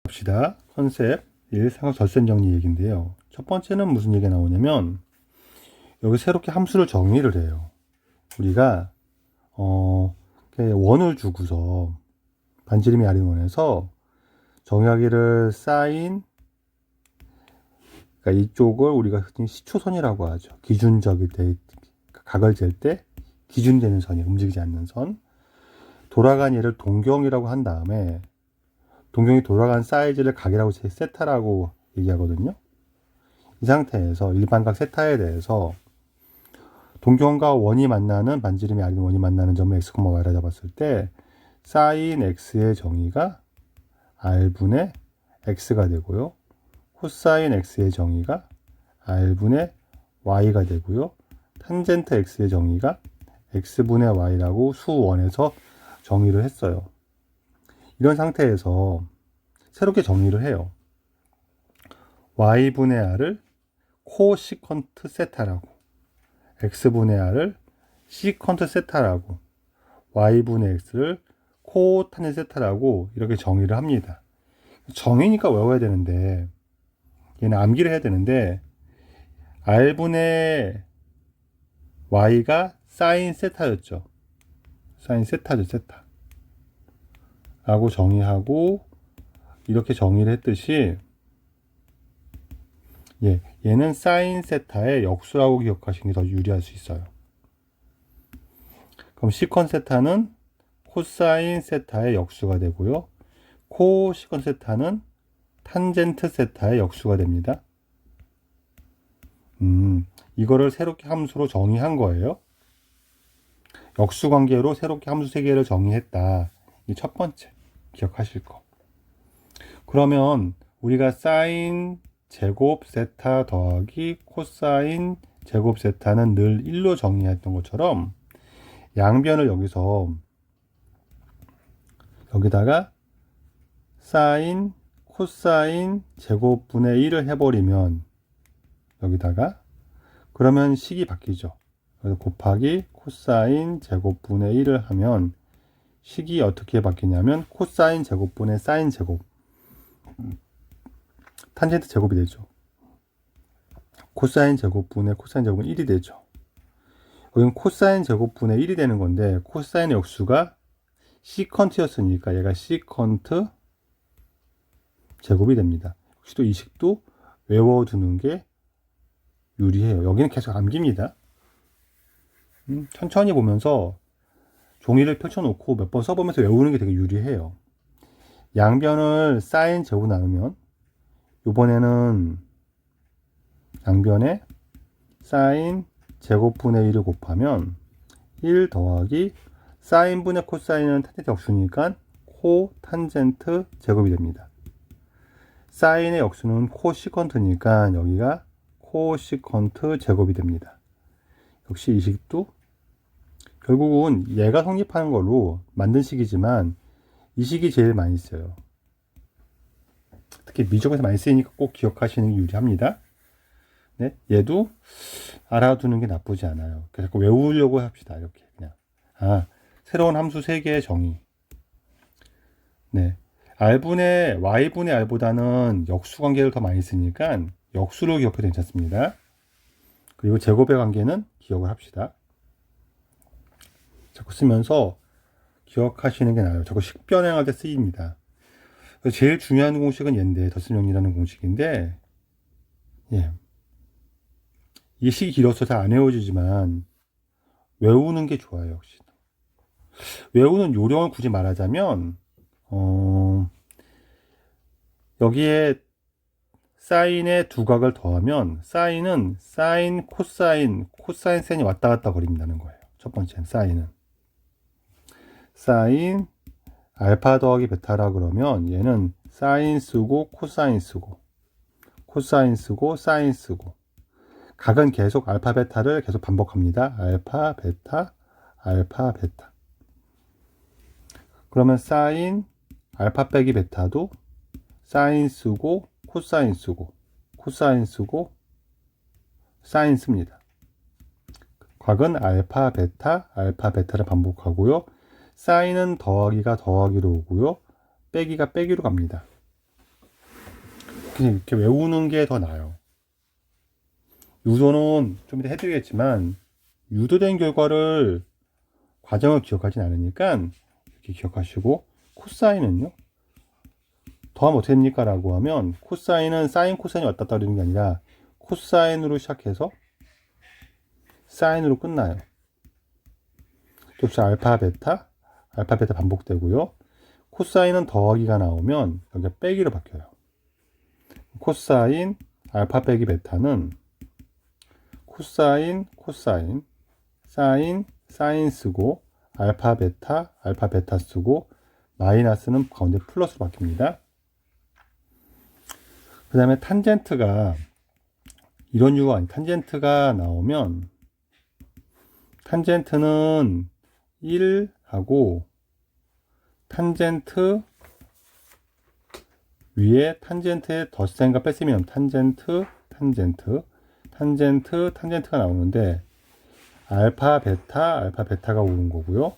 봅시다. 컨셉 1. 삼각절선 정리 얘기인데요. 첫 번째는 무슨 얘기가 나오냐면 여기 새롭게 함수를 정의를 해요. 우리가 원을 주고서 반지름이 아닌 원에서 정의하기를 사인, 그러니까 이쪽을 우리가 흔히 시초선이라고 하죠. 기준적일 때, 각을 잴 때 기준이 되는 선이 움직이지 않는 선. 돌아간 얘를 동경이라고 한 다음에 동경이 돌아간 사이즈를 각이라고 세타라고 얘기하거든요. 이 상태에서 일반각 세타에 대해서 동경과 원이 만나는 반지름이 아닌 원이 만나는 점을 x, y라 잡았을 때 사인 x의 정의가 r분의 x가 되고요. 코사인 x의 정의가 r분의 y가 되고요. 탄젠트 x의 정의가 x분의 y라고 수원에서 정의를 했어요. 이런 상태에서 새롭게 정의를 해요. y분의 r을 코시컨트 세타라고, x분의 r을 시컨트 세타라고, y분의 x를 코탄젠트 세타라고 이렇게 정의를 합니다. 정의니까 외워야 되는데, 얘는 암기를 해야 되는데, r분의 y가 사인 세타였죠. 사인 세타죠, 세타. 라고 정의하고, 이렇게 정의를 했듯이, 얘는 사인 세타의 역수라고 기억하시는 게 더 유리할 수 있어요. 그럼 시컨 세타는 코사인 세타의 역수가 되고요. 코시컨 세타는 탄젠트 세타의 역수가 됩니다. 이거를 새롭게 함수로 정의한 거예요. 역수 관계로 새롭게 함수 3개를 정의했다. 이 첫 번째 기억하실 거. 그러면 우리가 사인 제곱 세타 더하기 코사인 제곱 세타는 늘 1로 정의했던 것처럼 양변을 여기다가 사인 코사인 제곱분의 1을 해버리면 여기다가 그러면 식이 바뀌죠. 그래서 곱하기 코사인 제곱분의 1을 하면 식이 어떻게 바뀌냐면 코사인 제곱분의 사인 제곱, 탄젠트 제곱이 되죠. 코사인 제곱분의 코사인 제곱은 1이 되죠. 여기는 코사인 제곱분의 1이 되는 건데 코사인의 역수가 시컨트였으니까 얘가 시컨트 제곱이 됩니다. 혹시 또 이 식도 외워두는 게 유리해요. 여기는 계속 암기입니다. 천천히 보면서 종이를 펼쳐놓고 몇 번 써보면서 외우는 게 되게 유리해요. 양변을 사인 제곱 나누면 이번에는 양변에 사인 제곱분의 1을 곱하면 1 더하기 사인분의 코사인은 탄젠트 역수니까 코탄젠트 제곱이 됩니다. 사인의 역수는 코시컨트니까 여기가 코시컨트 제곱이 됩니다. 역시 이 식도 결국은 얘가 성립하는 걸로 만든 식이지만 이 식이 제일 많이 써요. 특히 미적에서 많이 쓰이니까 꼭 기억하시는 게 유리합니다. 네, 얘도 알아두는 게 나쁘지 않아요. 그래서 자꾸 외우려고 합시다. 이렇게 그냥 새로운 함수 3개의 정의. 네, r분의 y분의 r보다는 역수 관계를 더 많이 쓰니까 역수로 기억해도 괜찮습니다. 그리고 제곱의 관계는 기억을 합시다. 자꾸 쓰면서 기억하시는 게 나아요. 자꾸 식변형할 때 쓰입니다. 제일 중요한 공식은 얘인데, 덧셈정리라는 공식인데, 이 식이 길어서 잘 안 외워지지만 외우는 게 좋아요. 역시 외우는 요령을 굳이 말하자면 여기에 사인의 두 각을 더하면 사인은 사인 코사인 사인이 왔다 갔다 거린다는 거예요. 첫 번째는 사인 알파 더하기 베타라 그러면 얘는 사인 쓰고 코사인 쓰고 코사인 쓰고 사인 쓰고 각은 계속 알파 베타를 계속 반복합니다. 알파 베타 알파 베타. 그러면 사인 알파 빼기 베타도 사인 쓰고 코사인 쓰고 코사인 쓰고 사인 씁니다. 각은 알파 베타를 반복하고요. 사인은 더하기가 더하기로 오고요. 빼기가 빼기로 갑니다. 그냥 이렇게 외우는 게 더 나아요. 유도는 좀 이따 해드리겠지만, 유도된 결과를 과정을 기억하진 않으니까 이렇게 기억하시고, 코사인은요, 더하면 어떻게 됩니까? 라고 하면, 코사인은 사인, 코사인이 왔다 갔다 하는 게 아니라, 코사인으로 시작해서 사인으로 끝나요. 역시 알파, 베타 반복되고요. 코사인은 더하기가 나오면 여기가 빼기로 바뀌어요. 코사인 알파 빼기 베타는 코사인, 사인 쓰고 알파 베타 쓰고 마이너스는 가운데 플러스로 바뀝니다. 그 다음에 탄젠트가 이런 이유가 아니 탄젠트가 나오면 탄젠트는 1하고 탄젠트 위에 탄젠트에 덧셈과 뺄셈이면 탄젠트가 나오는데 알파 베타가 오는 거고요.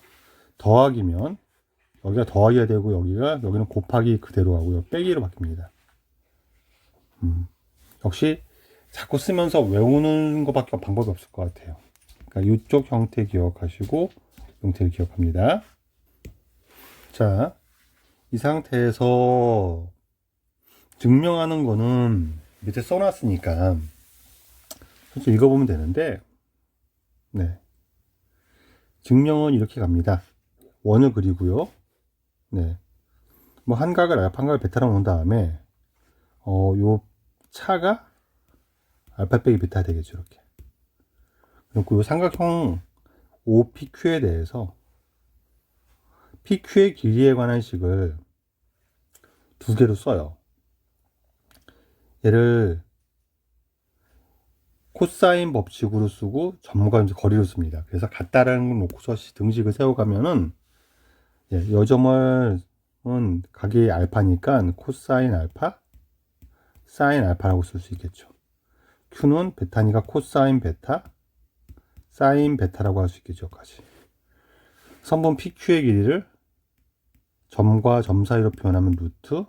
더하기면 여기가 더하기가 되고 여기는 곱하기 그대로 하고요. 빼기로 바뀝니다. 역시 자꾸 쓰면서 외우는 것밖에 방법이 없을 것 같아요. 그러니까 이쪽 형태 기억하시고 형태를 기억합니다. 자, 이 상태에서 증명하는 거는 밑에 써놨으니까 솔직히 읽어보면 되는데, 네. 증명은 이렇게 갑니다. 원을 그리고요. 네. 뭐 한각을 알파, 한각을 베타로 놓은 다음에 요 차가 알파 빼기 베타 되겠죠. 이렇게. 그리고 요 삼각형 OPQ에 대해서 PQ의 길이에 관한 식을 두 개로 써요. 얘를 코사인 법칙으로 쓰고 점과 거리로 씁니다. 그래서 같다라는 걸 놓고서 등식을 세워가면은 요 점은 각이 알파니까 코사인 알파, 사인 알파라고 쓸 수 있겠죠. Q는 베타니까 코사인 베타, 사인 베타라고 할 수 있겠죠. 까지. 선분 PQ의 길이를 점과 점 사이로 표현하면 루트.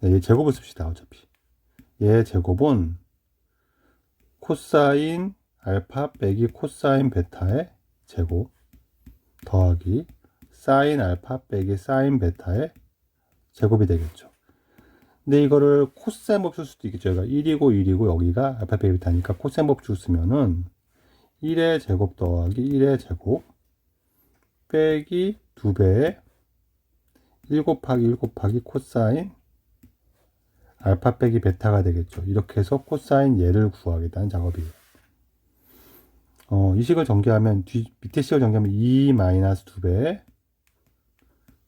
얘 제곱을 씁시다. 어차피 얘 제곱은 코사인 알파 빼기 코사인 베타의 제곱 더하기 사인 알파 빼기 사인 베타의 제곱이 되겠죠. 근데 이거를 코사인 법칙 쓸 수도 있겠죠. 여기가 1이고 여기가 알파 빼기 베타니까 코사인 법칙 쓰면은 1의 제곱 더하기 1의 제곱 빼기 2배의 1 곱하기 코사인 알파 빼기 베타가 되겠죠. 이렇게 해서 코사인 얘를 구하겠다는 작업이에요. 이 식을 전개하면 밑에 식을 전개하면 2 마이너스 2배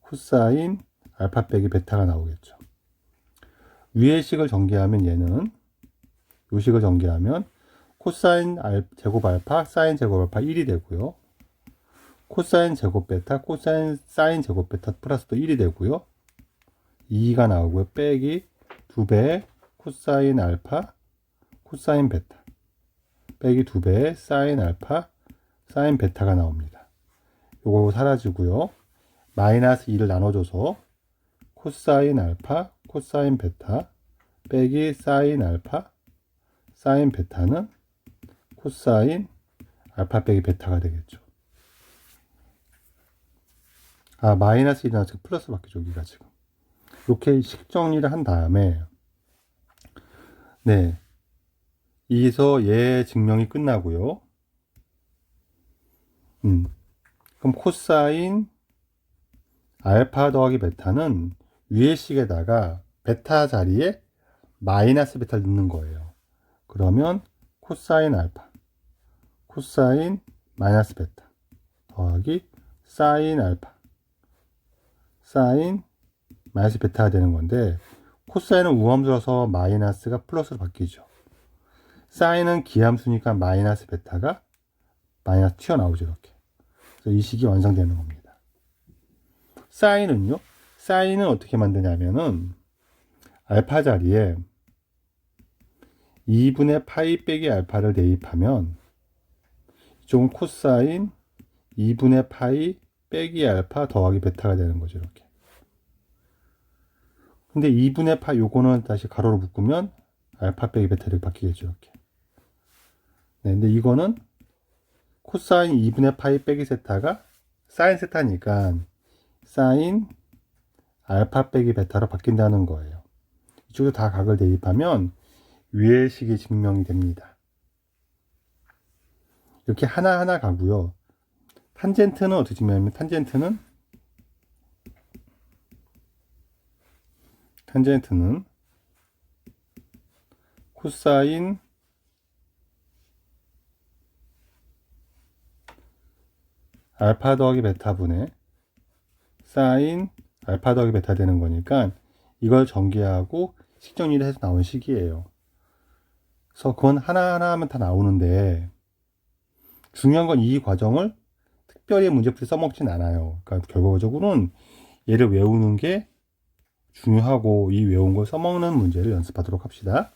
코사인 알파 빼기 베타가 나오겠죠. 위의 식을 전개하면 얘는 요 식을 전개하면 코사인 제곱 알파 사인 제곱 알파 1이 되고요. 코사인 제곱 베타 코사인 사인 제곱 베타 플러스도 1이 되고요. 2가 나오고요. 빼기 2배 코사인 알파 코사인 베타 빼기 2배 사인 알파 사인 베타가 나옵니다. 요거 사라지고요. 마이너스 2를 나눠줘서 코사인 알파 코사인 베타 빼기 사인 알파 사인 베타는 코사인 알파 빼기 베타가 되겠죠. 마이너스 1이 나와서 플러스 바뀌죠. 여기가 지금 이렇게 식 정리를 한 다음에 네, 여기서 얘 증명이 끝나고요. 그럼 코사인 알파 더하기 베타는 위의 식에다가 베타 자리에 마이너스 베타를 넣는 거예요. 그러면 코사인 알파 코사인 마이너스 베타 더하기 사인 알파 사인 마이너스 베타가 되는 건데 코사인은 우함수라서 마이너스가 플러스로 바뀌죠. 사인은 기함수니까 마이너스 베타가 마이너스 튀어나오죠. 이렇게. 그래서 이 식이 완성되는 겁니다. 사인은요? 사인은 어떻게 만드냐면은 알파 자리에 2분의 파이 빼기 알파를 대입하면 이쪽은 코사인 2분의 파이 빼기 알파 더하기 베타가 되는 거죠. 이렇게. 근데 2분의 파 요거는 다시 가로로 묶으면 알파 빼기 베타 이렇게 바뀌겠죠. 이렇게. 네, 근데 이거는 코사인 2분의 파이 빼기 세타가 사인 세타니까 사인 알파 빼기 베타로 바뀐다는 거예요. 이쪽에 다 각을 대입하면 위의 식이 증명이 됩니다. 이렇게 하나하나 가고요. 탄젠트는 어떻게 증명하면 탄젠트는 코사인 알파 더하기 베타분의 사인 알파 더하기 베타 되는 거니까 이걸 전개하고 식정리를 해서 나온 식이에요. 그래서 그건 하나하나 하면 다 나오는데 중요한 건 이 과정을 특별히 문제풀이 써먹진 않아요. 그러니까 결과적으로는 얘를 외우는 게 중요하고 이 외운 걸 써먹는 문제를 연습하도록 합시다.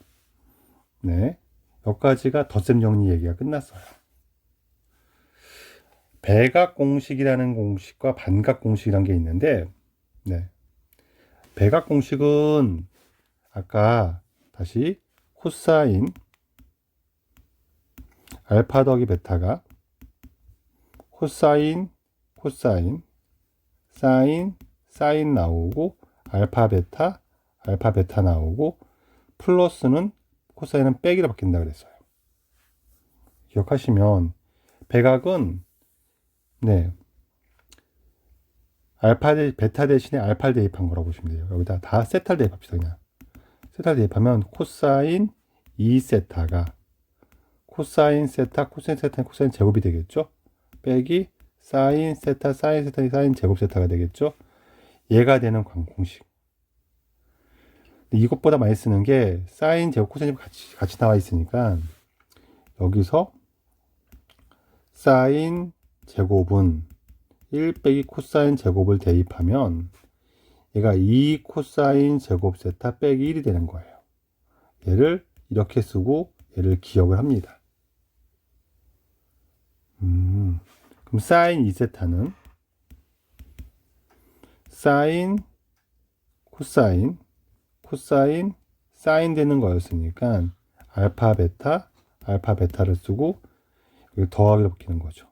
네, 여기까지가 덧셈 정리 얘기가 끝났어요. 배각 공식이라는 공식과 반각 공식이라는 게 있는데, 네, 배각 공식은 아까 다시 코사인 알파 더하기 베타가 코사인 사인 나오고 알파 베타 나오고 플러스는 코사인은 빼기로 바뀐다 그랬어요. 기억하시면 배각은 네, 베타 대신에 알파를 대입한 거라고 보시면 돼요. 여기다 다 세타를 대입합시다. 그냥 세타를 대입하면 코사인 2세타가 코사인 세타 코사인 제곱이 되겠죠. 빼기 사인 세타 사인 제곱 세타가 되겠죠. 얘가 되는 공식. 이것보다 많이 쓰는 게 사인 제곱 코사인 제곱 같이 나와 있으니까 여기서 사인 제곱은 1 빼기 코사인 제곱을 대입하면 얘가 2 코사인 제곱 세타 빼기 1이 되는 거예요. 얘를 이렇게 쓰고 얘를 기억을 합니다. 그럼 사인 2세타는 사인 코사인 사인 되는 거였으니까 알파 베타를 쓰고 여기 더하기로 바뀌는 거죠.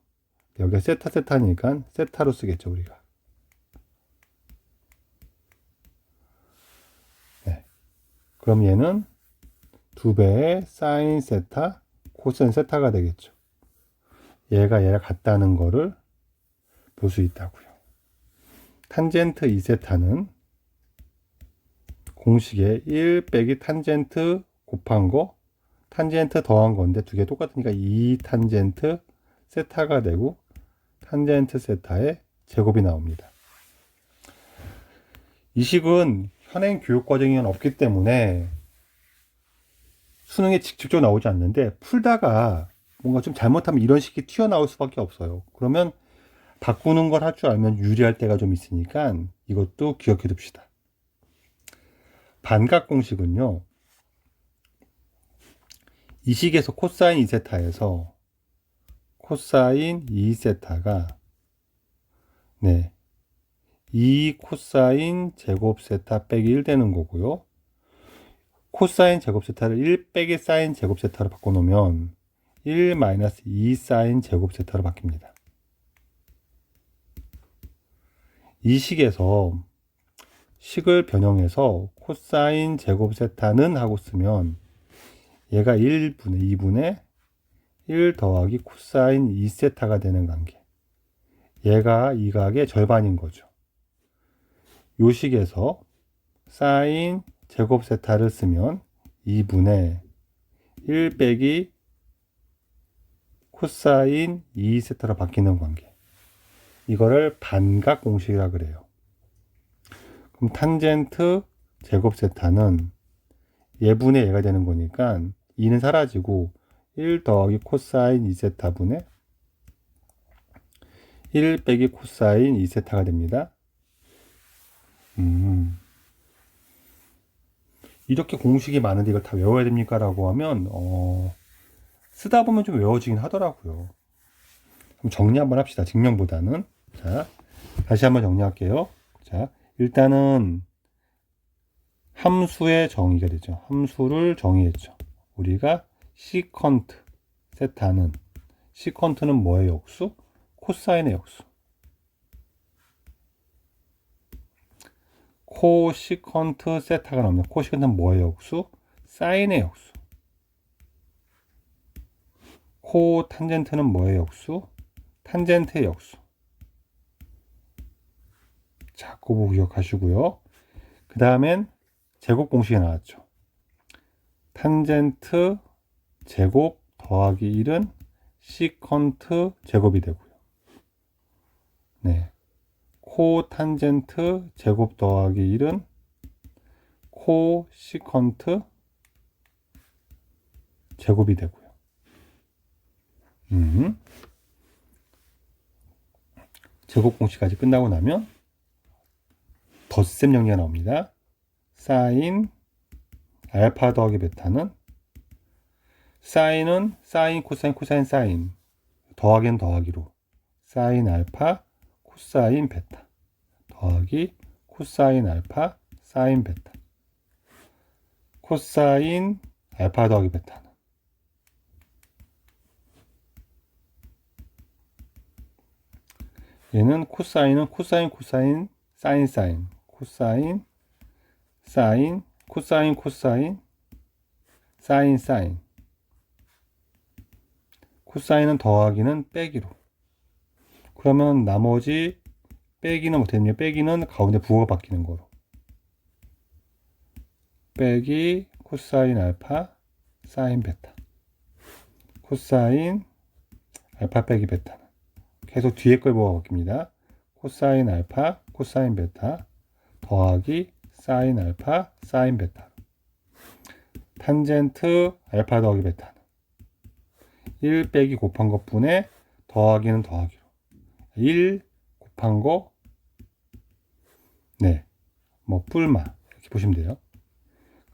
여기가 세타니까 세타로 쓰겠죠, 우리가. 네. 그럼 얘는 2배의 사인 세타 코사인 세타가 되겠죠. 얘가 같다는 거를 볼 수 있다고요. 탄젠트 2세타는 공식에 1 빼기 탄젠트 곱한 거, 탄젠트 더한 건데 두 개 똑같으니까 2 탄젠트 세타가 되고 탄젠트 세타의 제곱이 나옵니다. 이 식은 현행 교육 과정에는 없기 때문에 수능에 직접적으로 나오지 않는데 풀다가 뭔가 좀 잘못하면 이런 식이 튀어나올 수밖에 없어요. 그러면 바꾸는 걸 할 줄 알면 유리할 때가 좀 있으니까 이것도 기억해 둡시다. 반각 공식은요, 이 식에서 코사인 2세타에서 코사인 2세타가 네, 2 코사인 제곱 세타 빼기 1 되는 거고요. 코사인 제곱 세타를 1 빼기 사인 제곱 세타로 바꿔놓으면 1 마이너스 2 사인 제곱 세타로 바뀝니다. 이 식에서 식을 변형해서 코사인 제곱 세타는 하고 쓰면 얘가 2분의 1 더하기 코사인 2세타가 되는 관계. 얘가 이 각의 절반인 거죠. 요 식에서 사인 제곱 세타를 쓰면 2분의 1 빼기 코사인 2세타로 바뀌는 관계. 이거를 반각 공식이라 그래요. 그럼 탄젠트 제곱 세타는 얘분의 얘가 되는 거니까 2는 사라지고 1 더하기 코사인 2세타분의 1 빼기 코사인 2세타가 됩니다. 이렇게 공식이 많은데 이걸 다 외워야 됩니까? 라고 하면 쓰다 보면 좀 외워지긴 하더라고요. 그럼 정리 한번 합시다. 증명보다는. 자, 다시 한번 정리할게요. 자, 일단은 함수의 정의가 되죠. 함수를 정의했죠. 우리가 시컨트 세타는, 시컨트는 뭐의 역수? 코사인의 역수. 코시컨트 세타가 나옵니다. 코시컨트는 뭐의 역수? 사인의 역수. 코탄젠트는 뭐의 역수? 탄젠트의 역수. 자, 그거 기억하시고요. 그 다음엔 제곱 공식이 나왔죠. 탄젠트 제곱 더하기 1은 시컨트 제곱이 되고요. 네. 코탄젠트 제곱 더하기 1은 코시컨트 제곱이 되고요. 제곱 공식까지 끝나고 나면 덧셈 정리가 나옵니다. 사인 알파 더하기 베타는, 사인은 사인 코사인 코사인 사인, 더하기는 더하기로 사인 알파 코사인 베타 더하기 코사인 알파 사인 베타, 코사인 알파 더하기 베타는 얘는 코사인은 코사인 코사인 사인 사인, 코사인 사인 코사인 코사인 사인 사인, 코사인은 더하기는 빼기로. 그러면 나머지 빼기는 어떻게 되냐? 빼기는 가운데 부호가 바뀌는 거로. 빼기 코사인 알파 사인 베타, 코사인 알파 빼기 베타는 계속 뒤에 걸 부호가 바뀝니다. 코사인 알파 코사인 베타 더하기 사인 알파 사인 베타, 탄젠트 알파 더하기 베타는 1 빼기 곱한 것분에 더하기는 더하기로 1 곱한 거, 네, 뭐 뿔마 이렇게 보시면 돼요.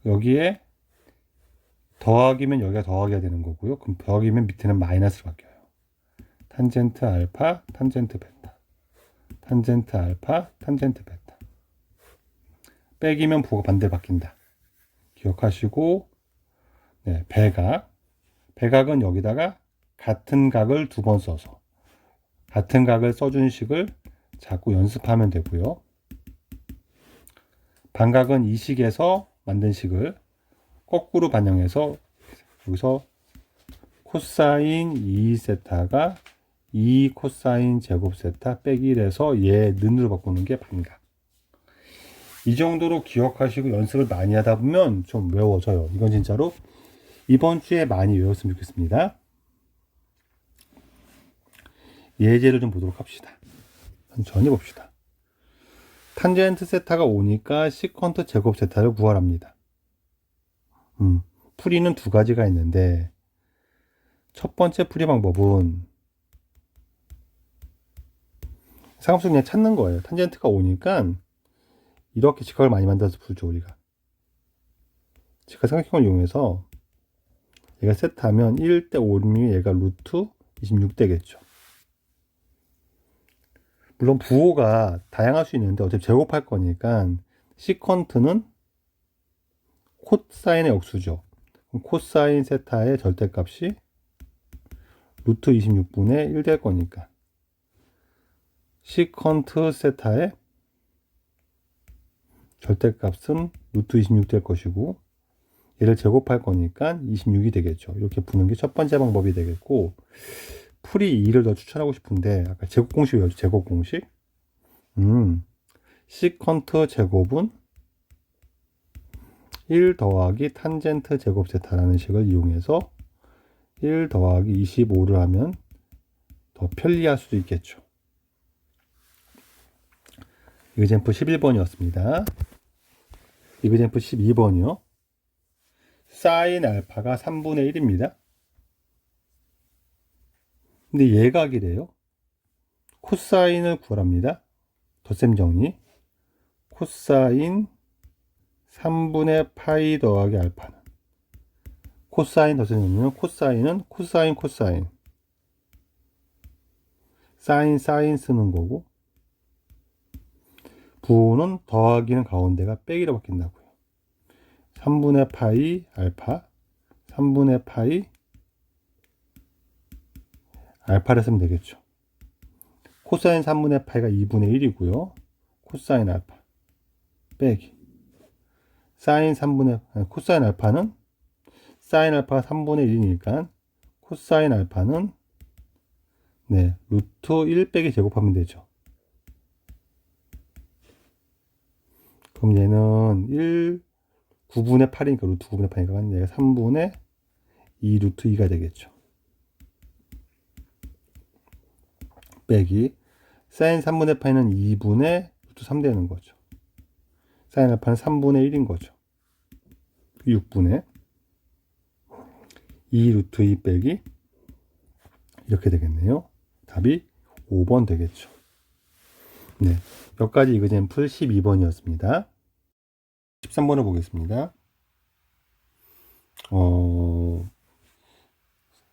여기에 더하기면 여기가 더하기가 되는 거고요. 그럼 더하기면 밑에는 마이너스로 바뀌어요. 탄젠트 알파 탄젠트 베타, 탄젠트 알파 탄젠트 베타. 빼기면 부호가 반대로 바뀐다. 기억하시고, 네, 배각. 배각은 여기다가 같은 각을 두 번 써서 같은 각을 써준 식을 자꾸 연습하면 되고요. 반각은 이 식에서 만든 식을 거꾸로 반영해서 여기서 코사인 2세타가 2 코사인 제곱 세타 빼기 1에서 얘 는으로 바꾸는 게 반각. 이 정도로 기억하시고 연습을 많이 하다 보면 좀 외워져요. 이건 진짜로 이번 주에 많이 외웠으면 좋겠습니다. 예제를 좀 보도록 합시다. 천천히 봅시다. 탄젠트 세타가 오니까 시컨트 제곱 세타를 구하랍니다. 풀이는 두 가지가 있는데 첫 번째 풀이 방법은 상함수 그냥 찾는 거예요. 탄젠트가 오니까 이렇게 직각을 많이 만들어서 풀죠. 우리가 직각 삼각형을 이용해서 얘가 세타면 1대 5면 얘가 루트 26 되겠죠. 물론 부호가 다양할 수 있는데 어차피 제곱할 거니까 시컨트는 코사인의 역수죠. 그럼 코사인 세타의 절대값이 루트 26분의 1 될 거니까 시컨트 세타의 절대값은 루트 26 될 것이고 얘를 제곱할 거니까 26이 되겠죠. 이렇게 푸는 게 첫 번째 방법이 되겠고, 풀이 2를 더 추천하고 싶은데 아까 제곱 공식 외워줘. 제곱 공식. 시컨트 제곱은 1 더하기 탄젠트 제곱 세타라는 식을 이용해서 1 더하기 25를 하면 더 편리할 수도 있겠죠. 이그젠플 11번이었습니다. 이그젠플 12번이요. 사인 알파가 3분의 1입니다. 근데 예각이래요. 코사인을 구하랍니다. 덧셈 정리. 코사인 3분의 파이 더하기 알파는, 코사인 덧셈 정리는 코사인은 코사인 코사인 사인 사인 쓰는 거고, 부호는 더하기는 가운데가 빼기로 바뀐다고요. 3분의 파이 알파 3분의 파이 알파를 쓰면 되겠죠. 코사인 3분의 파이가 2분의 1이고요. 코사인 알파 빼기 사인 3분의 코사인 알파는 사인 알파가 3분의 1이니까 코사인 알파는 네, 루트 1 빼기 제곱하면 되죠. 그럼 얘는 9분의 8이니까 루트 9분의 8이니까 얘가 3분의 2 루트 2가 되겠죠. 빼기 사인 3분의 8은 2분의 루트 3 되는 거죠. 사인 알파는 3분의 1인 거죠. 6분의 2 루트 2 빼기 이렇게 되겠네요. 답이 5번 되겠죠. 네, 여기까지 이그젠플 12번이었습니다. 13번을 보겠습니다.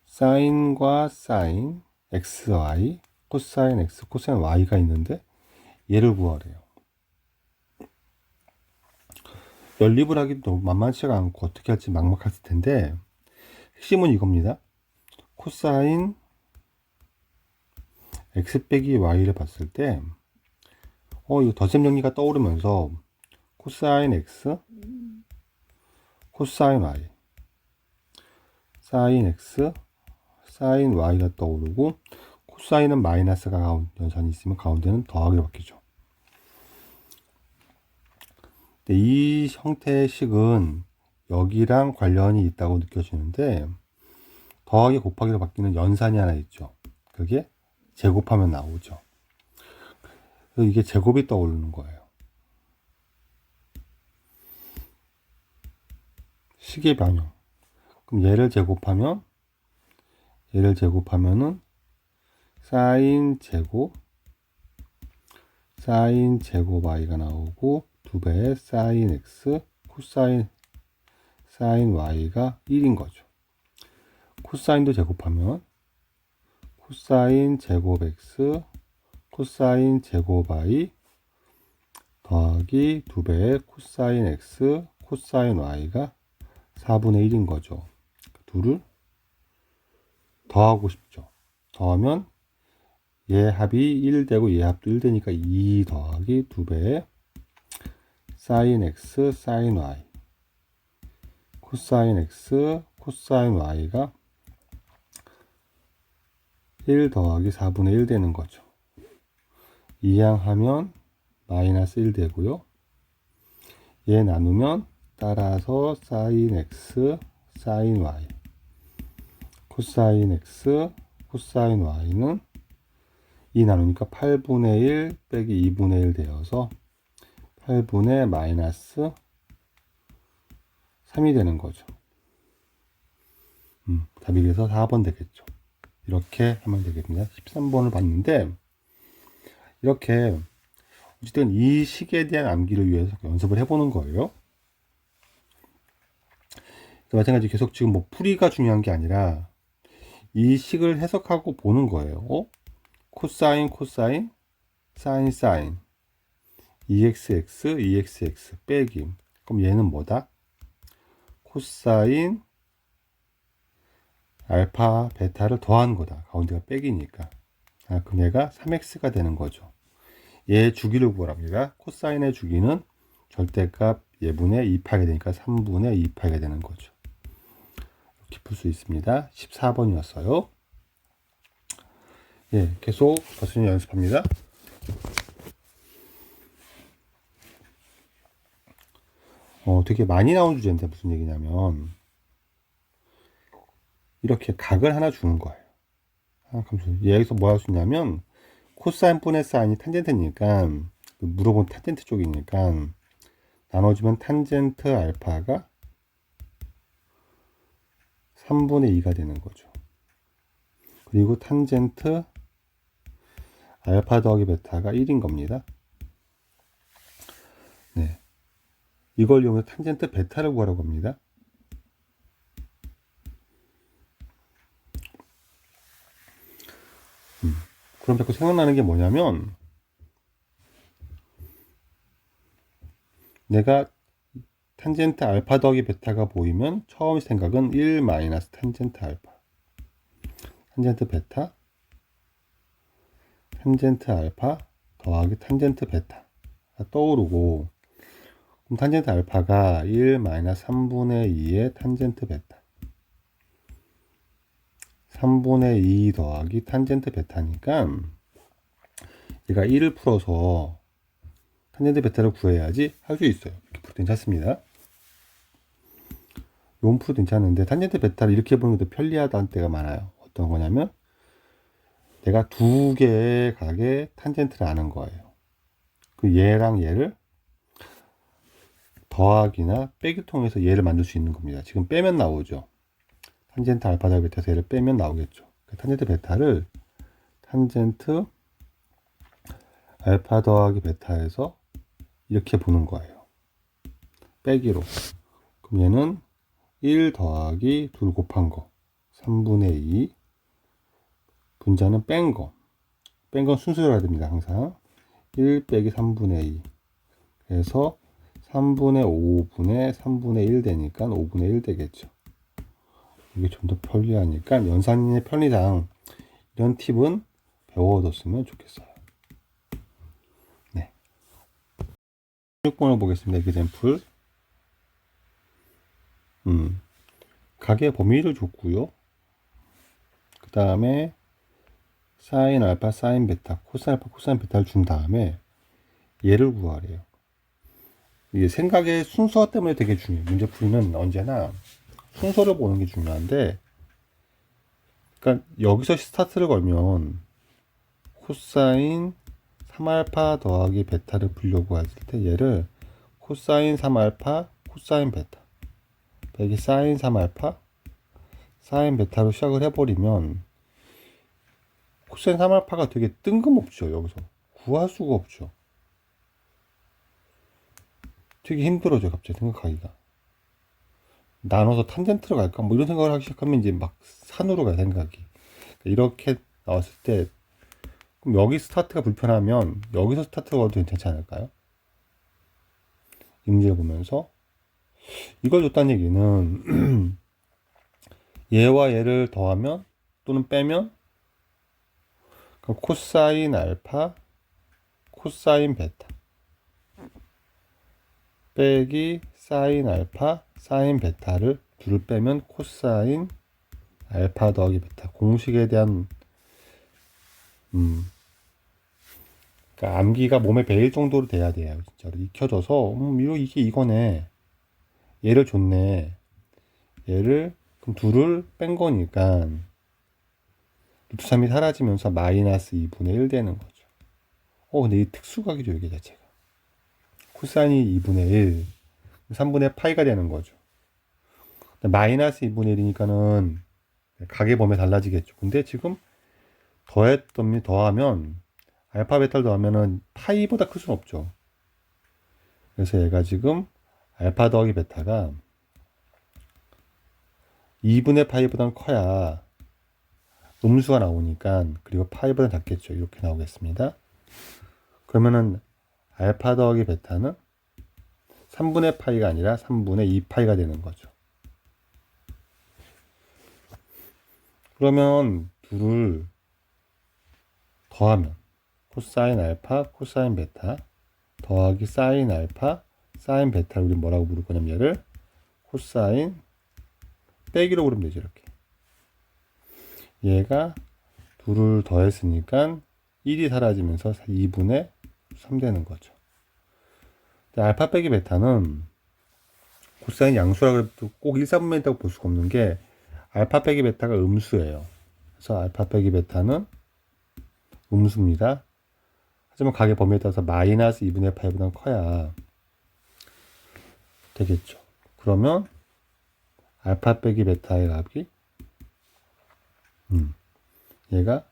사인과 사인 xy, 코사인 x, 코사인 y가 있는데 얘를 구하래요. 연립을 하기도 너무 만만치가 않고 어떻게 할지 막막했을 텐데 핵심은 이겁니다. 코사인 x 빼기 y를 봤을 때 이거 덧셈 정리가 떠오르면서 코사인 x, 코사인 y, 사인 x, 사인 y가 떠오르고 코사인은 마이너스가 연산이 있으면 가운데는 더하기로 바뀌죠. 근데 이 형태의 식은 여기랑 관련이 있다고 느껴지는데 더하기 곱하기로 바뀌는 연산이 하나 있죠. 그게 제곱하면 나오죠. 그래서 이게 제곱이 떠오르는 거예요. 식의 변형. 그럼 얘를 제곱하면은 사인 제곱 y가 나오고 2배의 사인 x 코사인 사인 y가 1인 거죠. 코사인도 제곱하면 코사인 제곱 x 코사인 제곱 y 더하기 2배의 코사인 x 코사인 y가 4분의 1인 거죠. 둘을 더하고 싶죠. 더하면 얘 합이 1 되고 얘 합도 1 되니까 2 더하기 2배의 사인 x 사인 y 코사인 x 코사인 y가 1 더하기 4분의 1 되는 거죠. 이항하면 마이너스 1 되고요. 얘 나누면 따라서 사인 x 사인 y 코사인 x 코사인 y는 2 나누니까 8분의 1 빼기 2분의 1 되어서 8분의 마이너스 3이 되는 거죠. 답이 그래서 4번 되겠죠. 이렇게 하면 되겠습니다. 13번을 봤는데 이렇게 어쨌든 이 식에 대한 암기를 위해서 연습을 해보는 거예요. 마찬가지로 계속 지금 뭐 풀이가 중요한 게 아니라 이 식을 해석하고 보는 거예요. 코사인 사인 사인 EXX 빼기 그럼 얘는 뭐다? 코사인 알파 베타를 더한 거다. 가운데가 빼기니까. 그럼 얘가 3x가 되는 거죠. 얘 주기를 구하랍니다. 코사인의 주기는 절대값 예분의 2파이가 되니까 3분의 2파이가 되는 거죠. 이렇게 풀 수 있습니다. 14번이었어요. 예, 계속 버스니 연습합니다. 되게 많이 나온 주제인데 무슨 얘기냐면 이렇게 각을 하나 주는 거예요. 여기서 뭐 할 수 있냐면 코사인 분의 사인이 탄젠트니까 물어본 탄젠트 쪽이니까 나눠주면 탄젠트 알파가 3분의 2가 되는 거죠. 그리고 탄젠트 알파 더하기 베타가 1인 겁니다. 네. 이걸 이용해서 탄젠트 베타를 구하라고 합니다. 그럼 자꾸 생각나는 게 뭐냐면 내가 탄젠트 알파 더하기 베타가 보이면 처음 생각은 1 마이너스 탄젠트 알파. 탄젠트 베타, 탄젠트 알파 더하기 탄젠트 베타가 떠오르고, 그럼 탄젠트 알파가 1 마이너스 3분의 2의 탄젠트 베타, 3분의 2 더하기 탄젠트 베타니까 얘가 1을 풀어서 탄젠트 베타를 구해야지 할 수 있어요. 이렇게 풀어도 괜찮습니다. 이건 풀어도 괜찮은데 탄젠트 베타를 이렇게 보는 것도 편리하다는 때가 많아요. 어떤 거냐면 내가 두 개의 각의 탄젠트를 아는 거예요. 그 얘랑 얘를 더하기나 빼기 통해서 얘를 만들 수 있는 겁니다. 지금 빼면 나오죠. 탄젠트 알파 더하기 베타에서 얘를 빼면 나오겠죠. 탄젠트 베타를 탄젠트 알파 더하기 베타에서 이렇게 보는 거예요. 빼기로. 그럼 얘는 1 더하기 2 곱한 거 3분의 2, 분자는 뺀 거. 뺀 건 순서로 해야 됩니다. 항상 1 빼기 3분의 2. 그래서 3분의 5분의 3분의 1 되니까 5분의 1 되겠죠. 이게 좀 더 편리하니까 연산의 편리상 이런 팁은 배워뒀으면 좋겠어요. 네. 16번을 보겠습니다. example. 각의 범위를 줬고요. 그 다음에 사인 알파, 사인 베타, 코사인 알파, 코사인 베타를 준 다음에 얘를 구하래요. 이게 생각의 순서 때문에 되게 중요해요. 문제풀이는 언제나 순서를 보는 게 중요한데, 그러니까 여기서 스타트를 걸면 코사인 3알파 더하기 베타를 풀려고 했을 때 얘를 코사인 3알파, 코사인 베타 빼기 사인 3알파, 사인 베타로 시작을 해버리면 코사인 3알파가 되게 뜬금없죠. 여기서 구할 수가 없죠. 되게 힘들어져. 갑자기 생각하기가. 나눠서 탄젠트로 갈까? 뭐 이런 생각을 하기 시작하면 이제 막 산으로 가 생각이. 이렇게 나왔을 때 그럼 여기 스타트가 불편하면 여기서 스타트가 가도 괜찮지 않을까요? 이 문제를 보면서 이걸 줬다는 얘기는 얘와 얘를 더하면 또는 빼면 코사인 알파, 코사인 베타 빼기 사인 알파, 사인 베타를 둘을 빼면 코사인 알파 더하기 베타. 공식에 대한 그러니까 암기가 몸에 배일 정도로 돼야 돼요. 진짜로 익혀져서 이게 이거네. 얘를 줬네. 얘를 그럼 둘을 뺀 거니까 루트 3이 사라지면서 마이너스 2분의 1 되는 거죠. 근데 이 특수각이죠, 이게 자체가. 코사인이 2분의 1, 3분의 파이가 되는 거죠. 마이너스 2분의 1이니까는 각의 범위 달라지겠죠. 근데 지금 더하면 알파 베타를 더하면은 파이보다 클 수는 없죠. 그래서 얘가 지금 알파 더하기 베타가 2분의 파이보다는 커야 음수가 나오니까, 그리고 파이보다 작겠죠. 이렇게 나오겠습니다. 그러면은 알파 더하기 베타는 3분의 파이가 아니라 3분의 2파이가 되는 거죠. 그러면 둘을 더하면 코사인 알파, 코사인 베타 더하기 사인 알파, 사인 베타를 우리 뭐라고 부를 거냐면 얘를 코사인 빼기로 부르면 되죠. 이렇게 얘가 둘을 더했으니까 1이 사라지면서 2분의 3 되는 거죠. 알파 빼기 베타는 코사인 양수라고 해도 꼭 1, 4분의 1이라고 볼 수가 없는 게 알파 빼기 베타가 음수예요. 그래서 알파 빼기 베타는 음수입니다. 하지만 각의 범위에 따라서 마이너스 2분의 8보다 커야 되겠죠. 그러면 알파 빼기 베타의 값이 얘가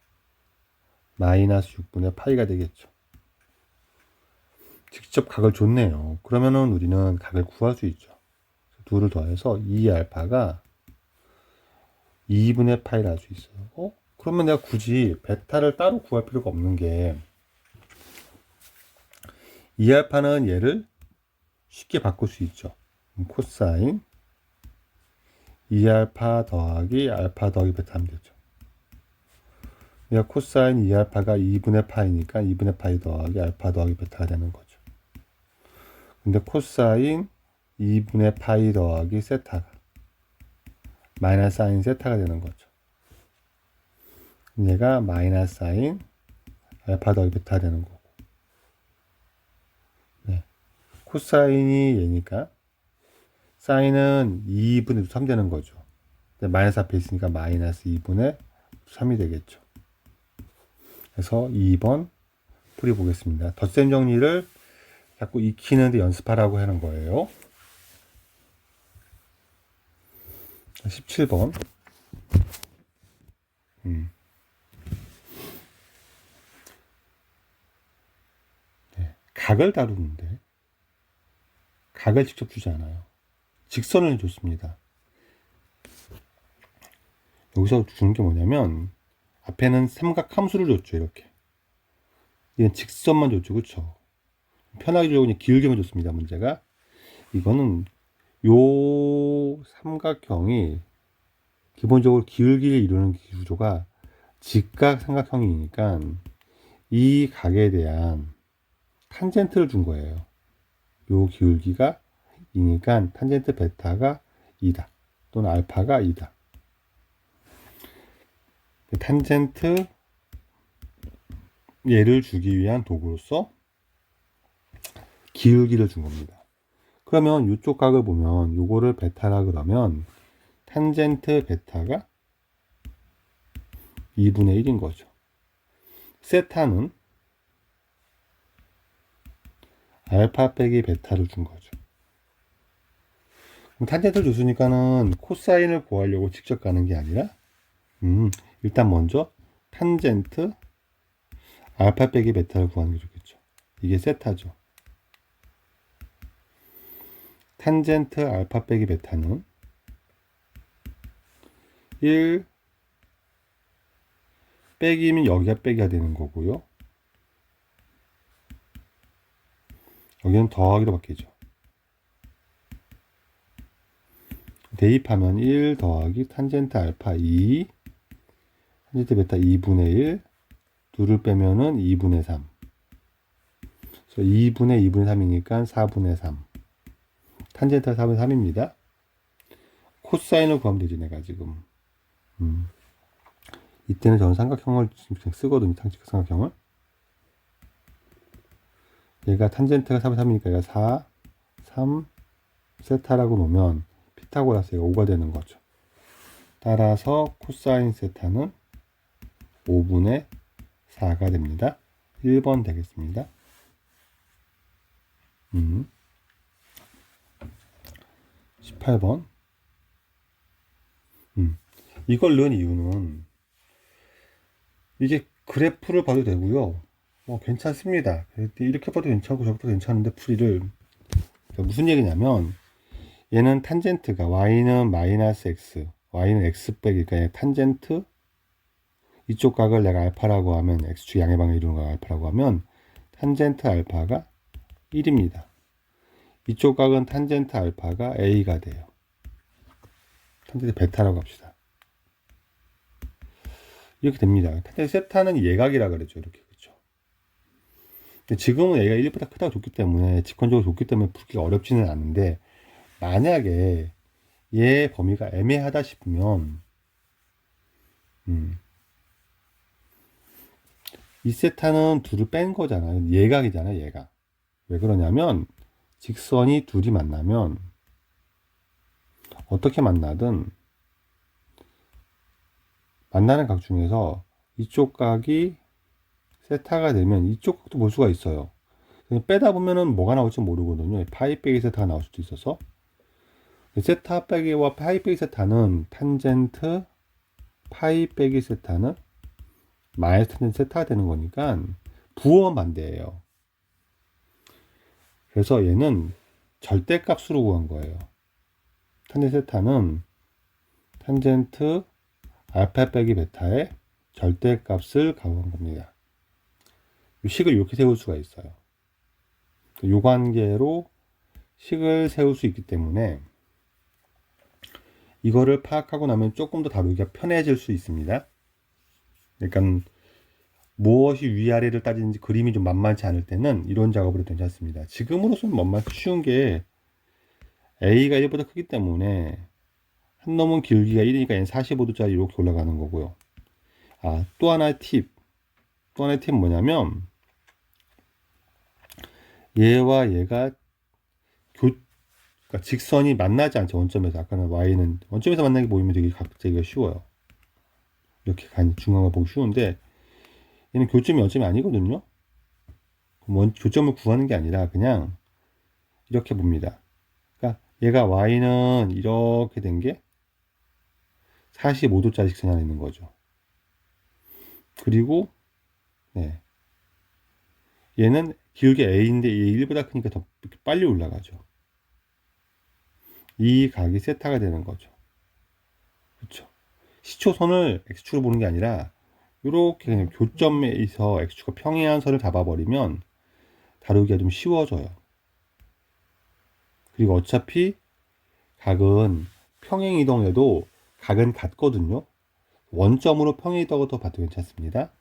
마이너스 6분의 파이가 되겠죠. 직접 각을 줬네요. 그러면은 우리는 각을 구할 수 있죠. 둘을 더해서 2알파가 2분의 파이를 알 수 있어요. 그러면 내가 굳이 베타를 따로 구할 필요가 없는 게 2알파는 얘를 쉽게 바꿀 수 있죠. 코사인 2알파 더하기 알파 더하기 베타 하면 되죠. 그러니까 코사인 2알파가 2분의 파이니까 2분의 파이 더하기 알파 더하기 베타가 되는 거죠. 근데 코사인 2분의 파이 더하기 세타가 마이너스 사인 세타가 되는 거죠. 얘가 마이너스 사인 알파 더하기 베타 되는 거고. 네. 코사인이 얘니까 사인은 2분의 3 되는 거죠. 마이너스 앞에 있으니까 마이너스 2분의 3이 되겠죠. 그래서 2번 풀이 보겠습니다. 덧셈 정리를 자꾸 익히는데 연습하라고 하는 거예요. 17번. 네. 각을 다루는데 각을 직접 주지 않아요. 직선을 줬습니다. 여기서 주는 게 뭐냐면 앞에는 삼각 함수를 줬죠. 이렇게 얘는 직선만 줬죠. 그쵸? 편하게 주려고 그냥 길게만 줬습니다. 문제가 이거는 요 삼각형이 기본적으로 기울기를 이루는 구조가 직각 삼각형이니까 이 각에 대한 탄젠트를 준 거예요. 요 기울기가 2니까 탄젠트 베타가 2다. 또는 알파가 2다. 탄젠트 얘를 주기 위한 도구로서 기울기를 준 겁니다. 그러면 이쪽 각을 보면 요거를 베타라 그러면 탄젠트 베타가 2분의 1인 거죠. 세타는 알파 빼기 베타를 준 거죠. 그럼 탄젠트를 줬으니까는 코사인을 구하려고 직접 가는 게 아니라 일단 먼저 탄젠트 알파 빼기 베타를 구하는 게 좋겠죠. 이게 세타죠. 탄젠트 알파 빼기 베타는 1 빼기면 여기가 빼기가 되는 거고요. 여기는 더하기로 바뀌죠. 대입하면 1 더하기 탄젠트 알파 2 탄젠트 베타 2분의 1 2를 빼면은 2분의 3 그래서 2분의 2분의 3이니까 4분의 3 탄젠트가 4분의 3입니다. 코사인을 구하면 되지 내가 지금 이때는 저는 삼각형을 지금 쓰거든요. 삼각형을 얘가 탄젠트가 4분의 3이니까 얘가 4 3 세타라고 놓으면 피타고라스가 5가 되는 거죠. 따라서 코사인 세타는 5분의 4가 됩니다. 1번 되겠습니다. 18번. 이걸 넣은 이유는 이게 그래프를 봐도 되고요. 괜찮습니다. 이렇게 봐도 괜찮고 저렇게 봐도 괜찮은데 풀이를 무슨 얘기냐면 얘는 탄젠트가 y는 마이너스 x, y는 x 빼기니까 탄젠트 이쪽 각을 내가 알파라고 하면 x축 양의 방에 이루는 걸 알파라고 하면 탄젠트 알파가 1입니다. 이쪽 각은 탄젠트 알파가 a가 돼요. 탄젠트 베타라고 합시다. 이렇게 됩니다. 탄젠트 세타는 예각이라 그랬죠. 이렇게 그렇죠. 근데 지금은 얘가 1보다 크다고 줬기 때문에 직관적으로 줬기 때문에 풀기가 어렵지는 않은데 만약에 얘 범위가 애매하다 싶으면 이 세타는 둘을 뺀 거잖아요. 예각이잖아요. 예각. 왜 그러냐면 직선이 둘이 만나면 어떻게 만나든 만나는 각 중에서 이쪽 각이 세타가 되면 이쪽 각도 볼 수가 있어요. 빼다 보면은 뭐가 나올지 모르거든요. 파이 빼기 세타가 나올 수도 있어서 세타 빼기와 파이 빼기 세타는 탄젠트 파이 빼기 세타는 마이너스 탄젠트 세타가 되는 거니까 부호만 반대예요. 그래서 얘는 절대값으로 구한 거예요. 탄젠트 세타는 탄젠트 알파 빼기 베타의 절대값을 가공한 겁니다. 이 식을 이렇게 세울 수가 있어요. 요 관계로 식을 세울 수 있기 때문에 이거를 파악하고 나면 조금 더 다루기가 편해질 수 있습니다. 그러니까 무엇이 위아래를 따지는지 그림이 좀 만만치 않을 때는 이런 작업으로 괜찮습니다. 지금으로서는 만만치 쉬운 게 A가 1보다 크기 때문에 한 놈은 길기가 1이니까 얘는 45도짜리 이렇게 올라가는 거고요. 또 하나의 팁. 또 하나의 팁은 뭐냐면 얘와 얘가 그러니까 직선이 만나지 않죠. 원점에서. 아까는 Y는 원점에서 만나게 보이면 되게 각재기가 쉬워요. 이렇게 중앙을 보기 쉬운데 얘는 교점이 원점이 아니거든요. 교점을 구하는 게 아니라 그냥 이렇게 봅니다. 그러니까 얘가 Y는 이렇게 된 게 45도짜리 직선이 하나 있는 거죠. 그리고 얘는 길게 A인데 얘 1보다 크니까 더 빨리 올라가죠. 이 각이 세타가 되는 거죠. 그렇죠. 시초선을 X축으로 보는 게 아니라 이렇게 그냥 교점에서 X축과 평행한 선을 잡아버리면 다루기가 좀 쉬워져요. 그리고 어차피 각은 평행 이동해도 각은 같거든요. 원점으로 평행 이동도 봐도 괜찮습니다.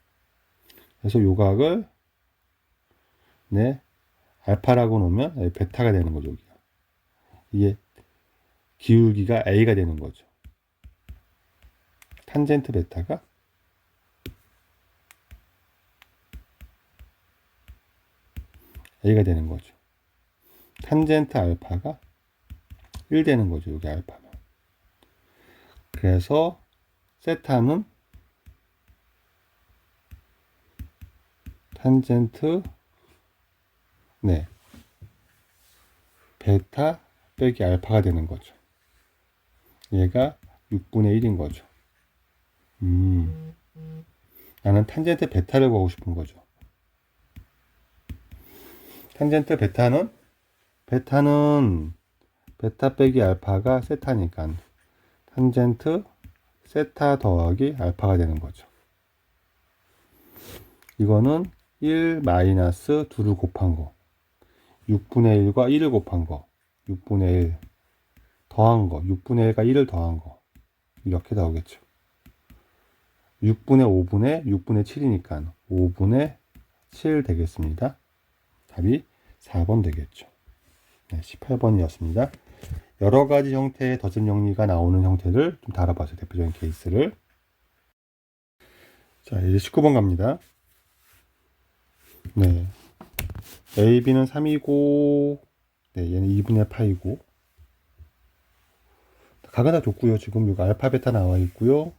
그래서 요 각을 알파라고 놓으면 베타가 되는 거죠. 여기가. 이게 기울기가 A가 되는 거죠. 탄젠트 베타가 A가 되는 거죠. 탄젠트 알파가 1 되는 거죠. 여기 알파는. 그래서 세타는 탄젠트 베타 빼기 알파가 되는 거죠. 얘가 6분의 1인 거죠. 나는 탄젠트 베타를 구하고 싶은 거죠. 탄젠트 베타는 베타 빼기 알파가 세타니까 탄젠트 세타 더하기 알파가 되는 거죠. 이거는 1 마이너스 2를 곱한 거, 6분의 1과 1을 곱한 거, 6분의 1 더한 거, 6분의 1과 1을 더한 거, 이렇게 나오겠죠. 6분의 5분의 6분의 7이니까 5분의 7 되겠습니다. 답이 4번 되겠죠. 18번이었습니다. 여러 가지 형태의 덧셈 정리가 나오는 형태를 좀 다뤄봤어요. 대표적인 케이스를. 자, 이제 19번 갑니다. A, B는 3이고, 얘는 2분의 파이고, 각은 다 줬고요. 지금 여기 알파, 베타 나와 있고요.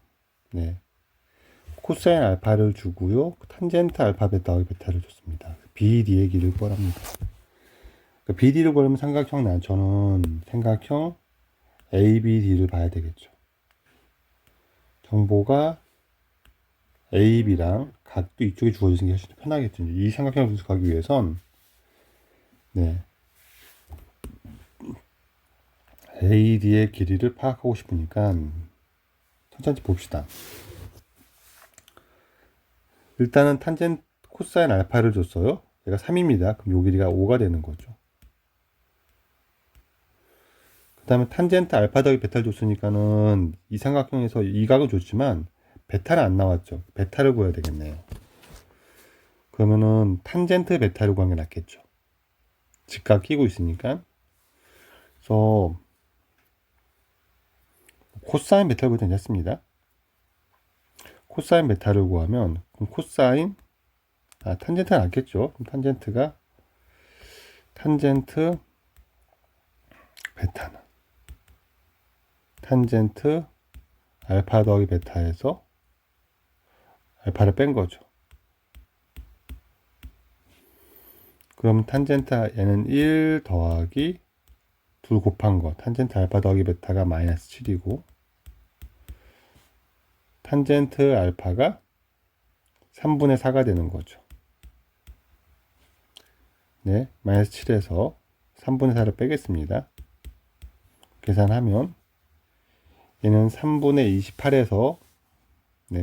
코사인 알파를 주고요. 탄젠트 알파, 베타를 줬습니다. BD의 길을 구하랍니다. BD를 구하려면 삼각형 저는 삼각형 ABD를 봐야 되겠죠. 정보가 AB랑 각도 이쪽에 주어지는 게 훨씬 편하겠죠. 이 삼각형을 분석하기 위해선 AD의 길이를 파악하고 싶으니까 천천히 봅시다. 일단은 탄젠트 코사인 알파를 줬어요. 얘가 3입니다. 그럼 요 길이가 5가 되는 거죠. 그 다음에 탄젠트 알파 더하기 베타를 줬으니까는 이 삼각형에서 이 각을 줬지만 베타는 안 나왔죠. 베타를 구해야 되겠네요. 그러면은 탄젠트 베타를 구하는 게 낫겠죠. 직각 끼고 있으니까. 그래서 코사인 베타를 구해도 괜찮습니다. 코사인 베타를 구하면 그럼 코사인 탄젠트가 낫겠죠. 그럼 탄젠트 베타는 탄젠트 알파 더하기 베타에서 알파를 뺀 거죠. 그럼 탄젠트 얘는 1 더하기 2 곱한 거, 탄젠트 알파 더하기 베타가 마이너스 7이고 탄젠트 알파가 3분의 4가 되는 거죠. 마이너스 7에서 3분의 4를 빼겠습니다. 계산하면 얘는 3분의 28에서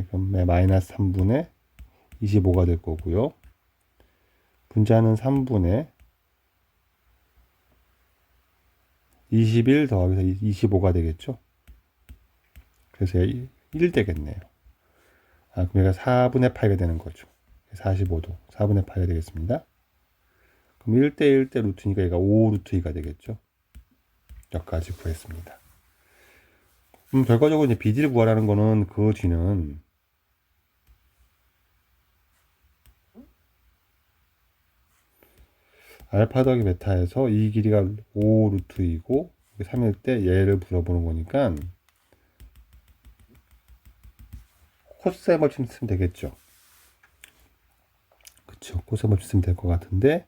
그럼 마이너스 3분의 25가 될 거고요. 분자는 3분의 21 더하기 25가 되겠죠. 그래서 1 되겠네요. 그럼 얘가 4분의 8가 되는 거죠. 45도 4분의 8이 되겠습니다. 그럼 1대 1대 루트니까 얘가 5 루트 2가 되겠죠. 여기까지 구했습니다. 결과적으로 이제 BD를 구하라는 거는 그 뒤는 알파 더하기 베타에서 이 길이가 5 루트 2고 3일 때 얘를 물어보는 거니까 코사인 법칙 쓰면 되겠죠. 그쵸. 코사인 법칙 쓰면 될 것 같은데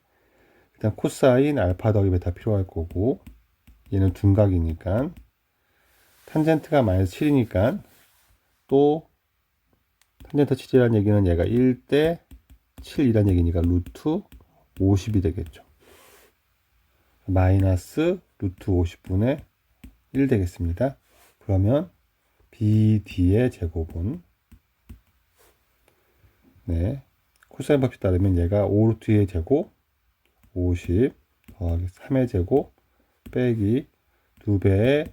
일단 코사인 알파 더하기 베타 필요할 거고 얘는 둔각이니까 탄젠트가 마이너스 7이니까 또 탄젠트 7이라는 얘기는 얘가 1대 7이라는 얘기니까 루트 50이 되겠죠. 마이너스 루트 50분의 1 되겠습니다. 그러면 BD의 제곱은 코사인 법칙 따르면 얘가 5 루트 2의 제곱 50 더하기 3의 제곱 빼기 2배의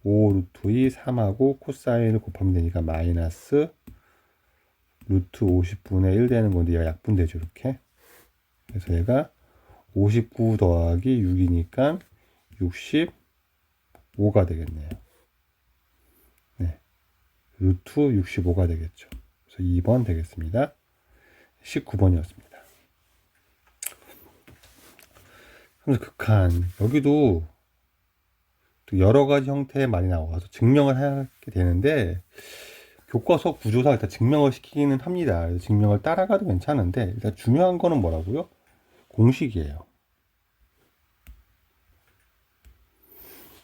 5 루트 2 3하고 코사인을 곱하면 되니까 마이너스 루트 50분의 1 되는 건데 얘가 약분되죠. 이렇게. 그래서 얘가 59 더하기 6이니까 65가 되겠네요. 루트 65가 되겠죠. 그래서 2번 되겠습니다. 19번이었습니다. 그래서 극한 여기도 여러 가지 형태의 말이 나와서 증명을 하게 되는데 교과서 구조상 일단 증명을 시키기는 합니다. 증명을 따라가도 괜찮은데 일단 중요한 거는 뭐라고요? 공식이에요.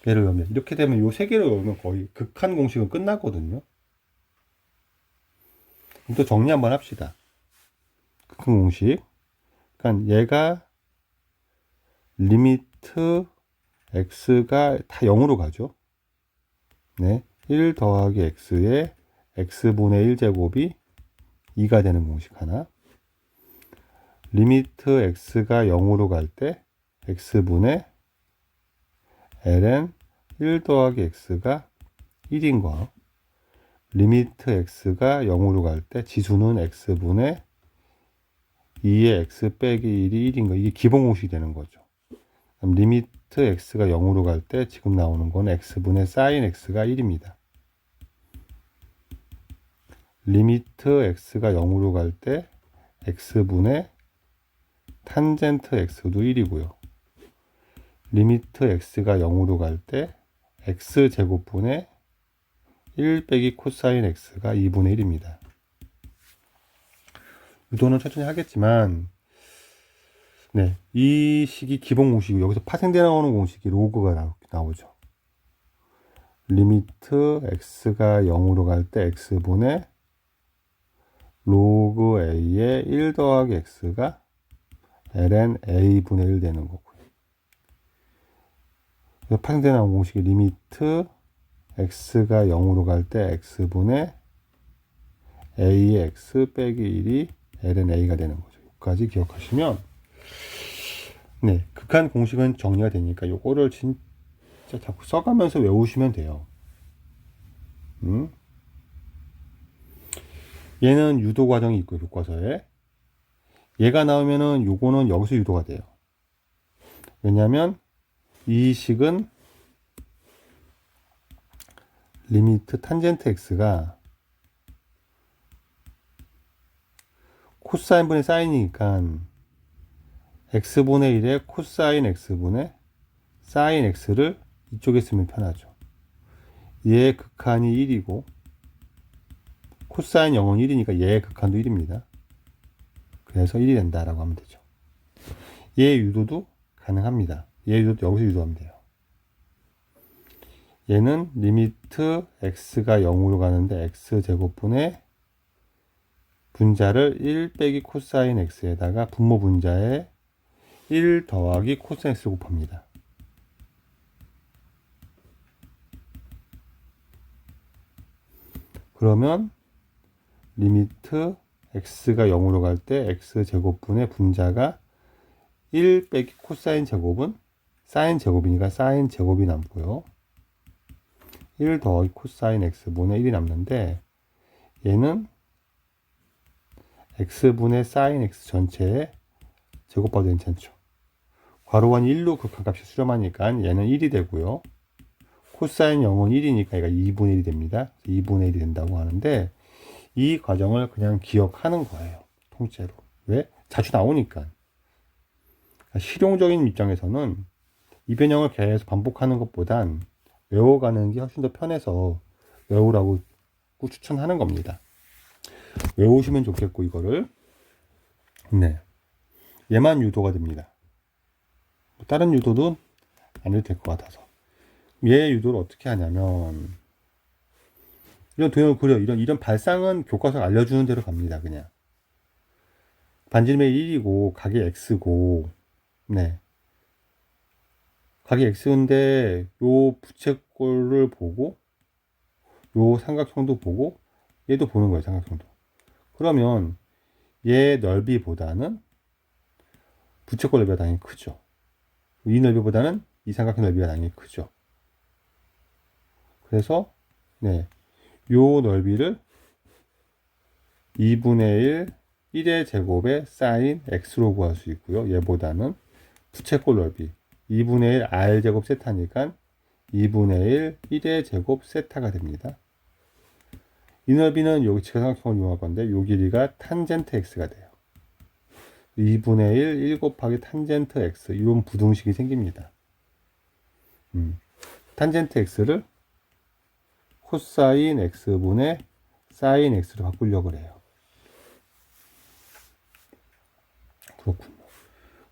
얘를 외우면 이렇게 되면 요 세 개를 외우면 거의 극한 공식은 끝나거든요. 또 정리 한번 합시다. 극한 공식. 그러니까 얘가 리미트 x가 다 0으로 가죠. 1 더하기 x에 x분의 1제곱이 2가 되는 공식 하나. 리미트 x가 0으로 갈 때 x분의 ln 1 더하기 x가 1인 거. 리미트 x가 0으로 갈 때 지수는 x분의 2의 x 빼기 1이 1인 거. 이게 기본 공식이 되는 거죠. 그럼 리미트 x가 0으로 갈 때 지금 나오는 건 x분의 sin x가 1입니다. 리미트 x가 0으로 갈 때 x분의 탄젠트 x도 1이고요. 리미트 x가 0으로 갈 때 x제곱분의 1 빼기 코사인 x가 2분의 1입니다. 유도는 천천히 하겠지만 이 식이 기본 공식이고 여기서 파생돼 나오는 공식이 로그가 나오죠. 리미트 x가 0으로 갈 때 x분의 로그 a의 1 더하기 x가 ln a분의 1 되는 거고요. 파생돼 나온 공식이 리미트 x가 0으로 갈 때 x분의 a의 x 빼기 1이 ln a가 되는 거죠. 여기까지 기억하시면 극한 공식은 정리가 되니까 요거를 진짜 자꾸 써가면서 외우시면 돼요. 얘는 유도 과정이 있고요. 교과서에 얘가 나오면은 요거는 여기서 유도가 돼요. 왜냐하면 이 식은 리미트 탄젠트 x가 코사인분의 사인이니까 x분의 1에 코사인 x분의 사인 x를 이쪽에 쓰면 편하죠. 얘의 극한이 1이고 코사인 0은 1이니까 얘의 극한도 1입니다. 그래서 1이 된다라고 하면 되죠. 얘의 유도도 가능합니다. 얘의 유도도 여기서 유도하면 돼요. 얘는 리미트 x가 0으로 가는데 x제곱분의 분자를 1 빼기 코사인 x에다가 분모 분자에 1 더하기 코사인 x 곱합니다. 그러면 리미트 x가 0으로 갈 때 x제곱분의 분자가 1 빼기 코사인 제곱은 사인 제곱이니까 사인 제곱이 남고요. 1 더하기 코사인 x분의 1이 남는데 얘는 x분의 사인 x 전체에 제곱봐도 괜찮죠. 괄호원 1로 극한값이 수렴하니까 얘는 1이 되고요. 코사인 0은 1이니까 얘가 2분의 1이 됩니다. 2분의 1이 된다고 하는데 이 과정을 그냥 기억하는 거예요. 통째로. 왜? 자주 나오니까. 실용적인 입장에서는 이 변형을 계속 반복하는 것보단 외워가는 게 훨씬 더 편해서 외우라고 추천하는 겁니다. 외우시면 좋겠고 이거를 네, 얘만 유도가 됩니다. 다른 유도도 안 해도 될 것 같아서 얘 유도를 어떻게 하냐면 이런 도형을 그려. 이런 발상은 교과서가 알려주는 대로 갑니다. 그냥 반지름의 1이고 각이 x고 네, 각이 x인데 요 부채꼴을 보고 요 삼각형도 보고 얘도 보는 거예요. 삼각형도. 그러면 얘 넓이보다는 부채꼴 넓이가 당연히 크죠. 이 넓이보다는 이 삼각형 넓이가 당연히 크죠. 그래서 네, 요 넓이를 2분의 1, 1의 제곱에 사인 x로 구할 수 있고요. 얘보다는 부채꼴 넓이 2분의 1 r제곱 세타니까 2분의 1, 1의 제곱 세타가 됩니다. 이 넓이는 여기 직사각형을 이용할 건데 요 길이가 탄젠트 x가 돼요. 2분의 1, 1 곱하기 탄젠트 x 이런 부등식이 생깁니다. 탄젠트 x를 코사인 x분의 사인 x로 바꾸려고 해요. 그렇군요.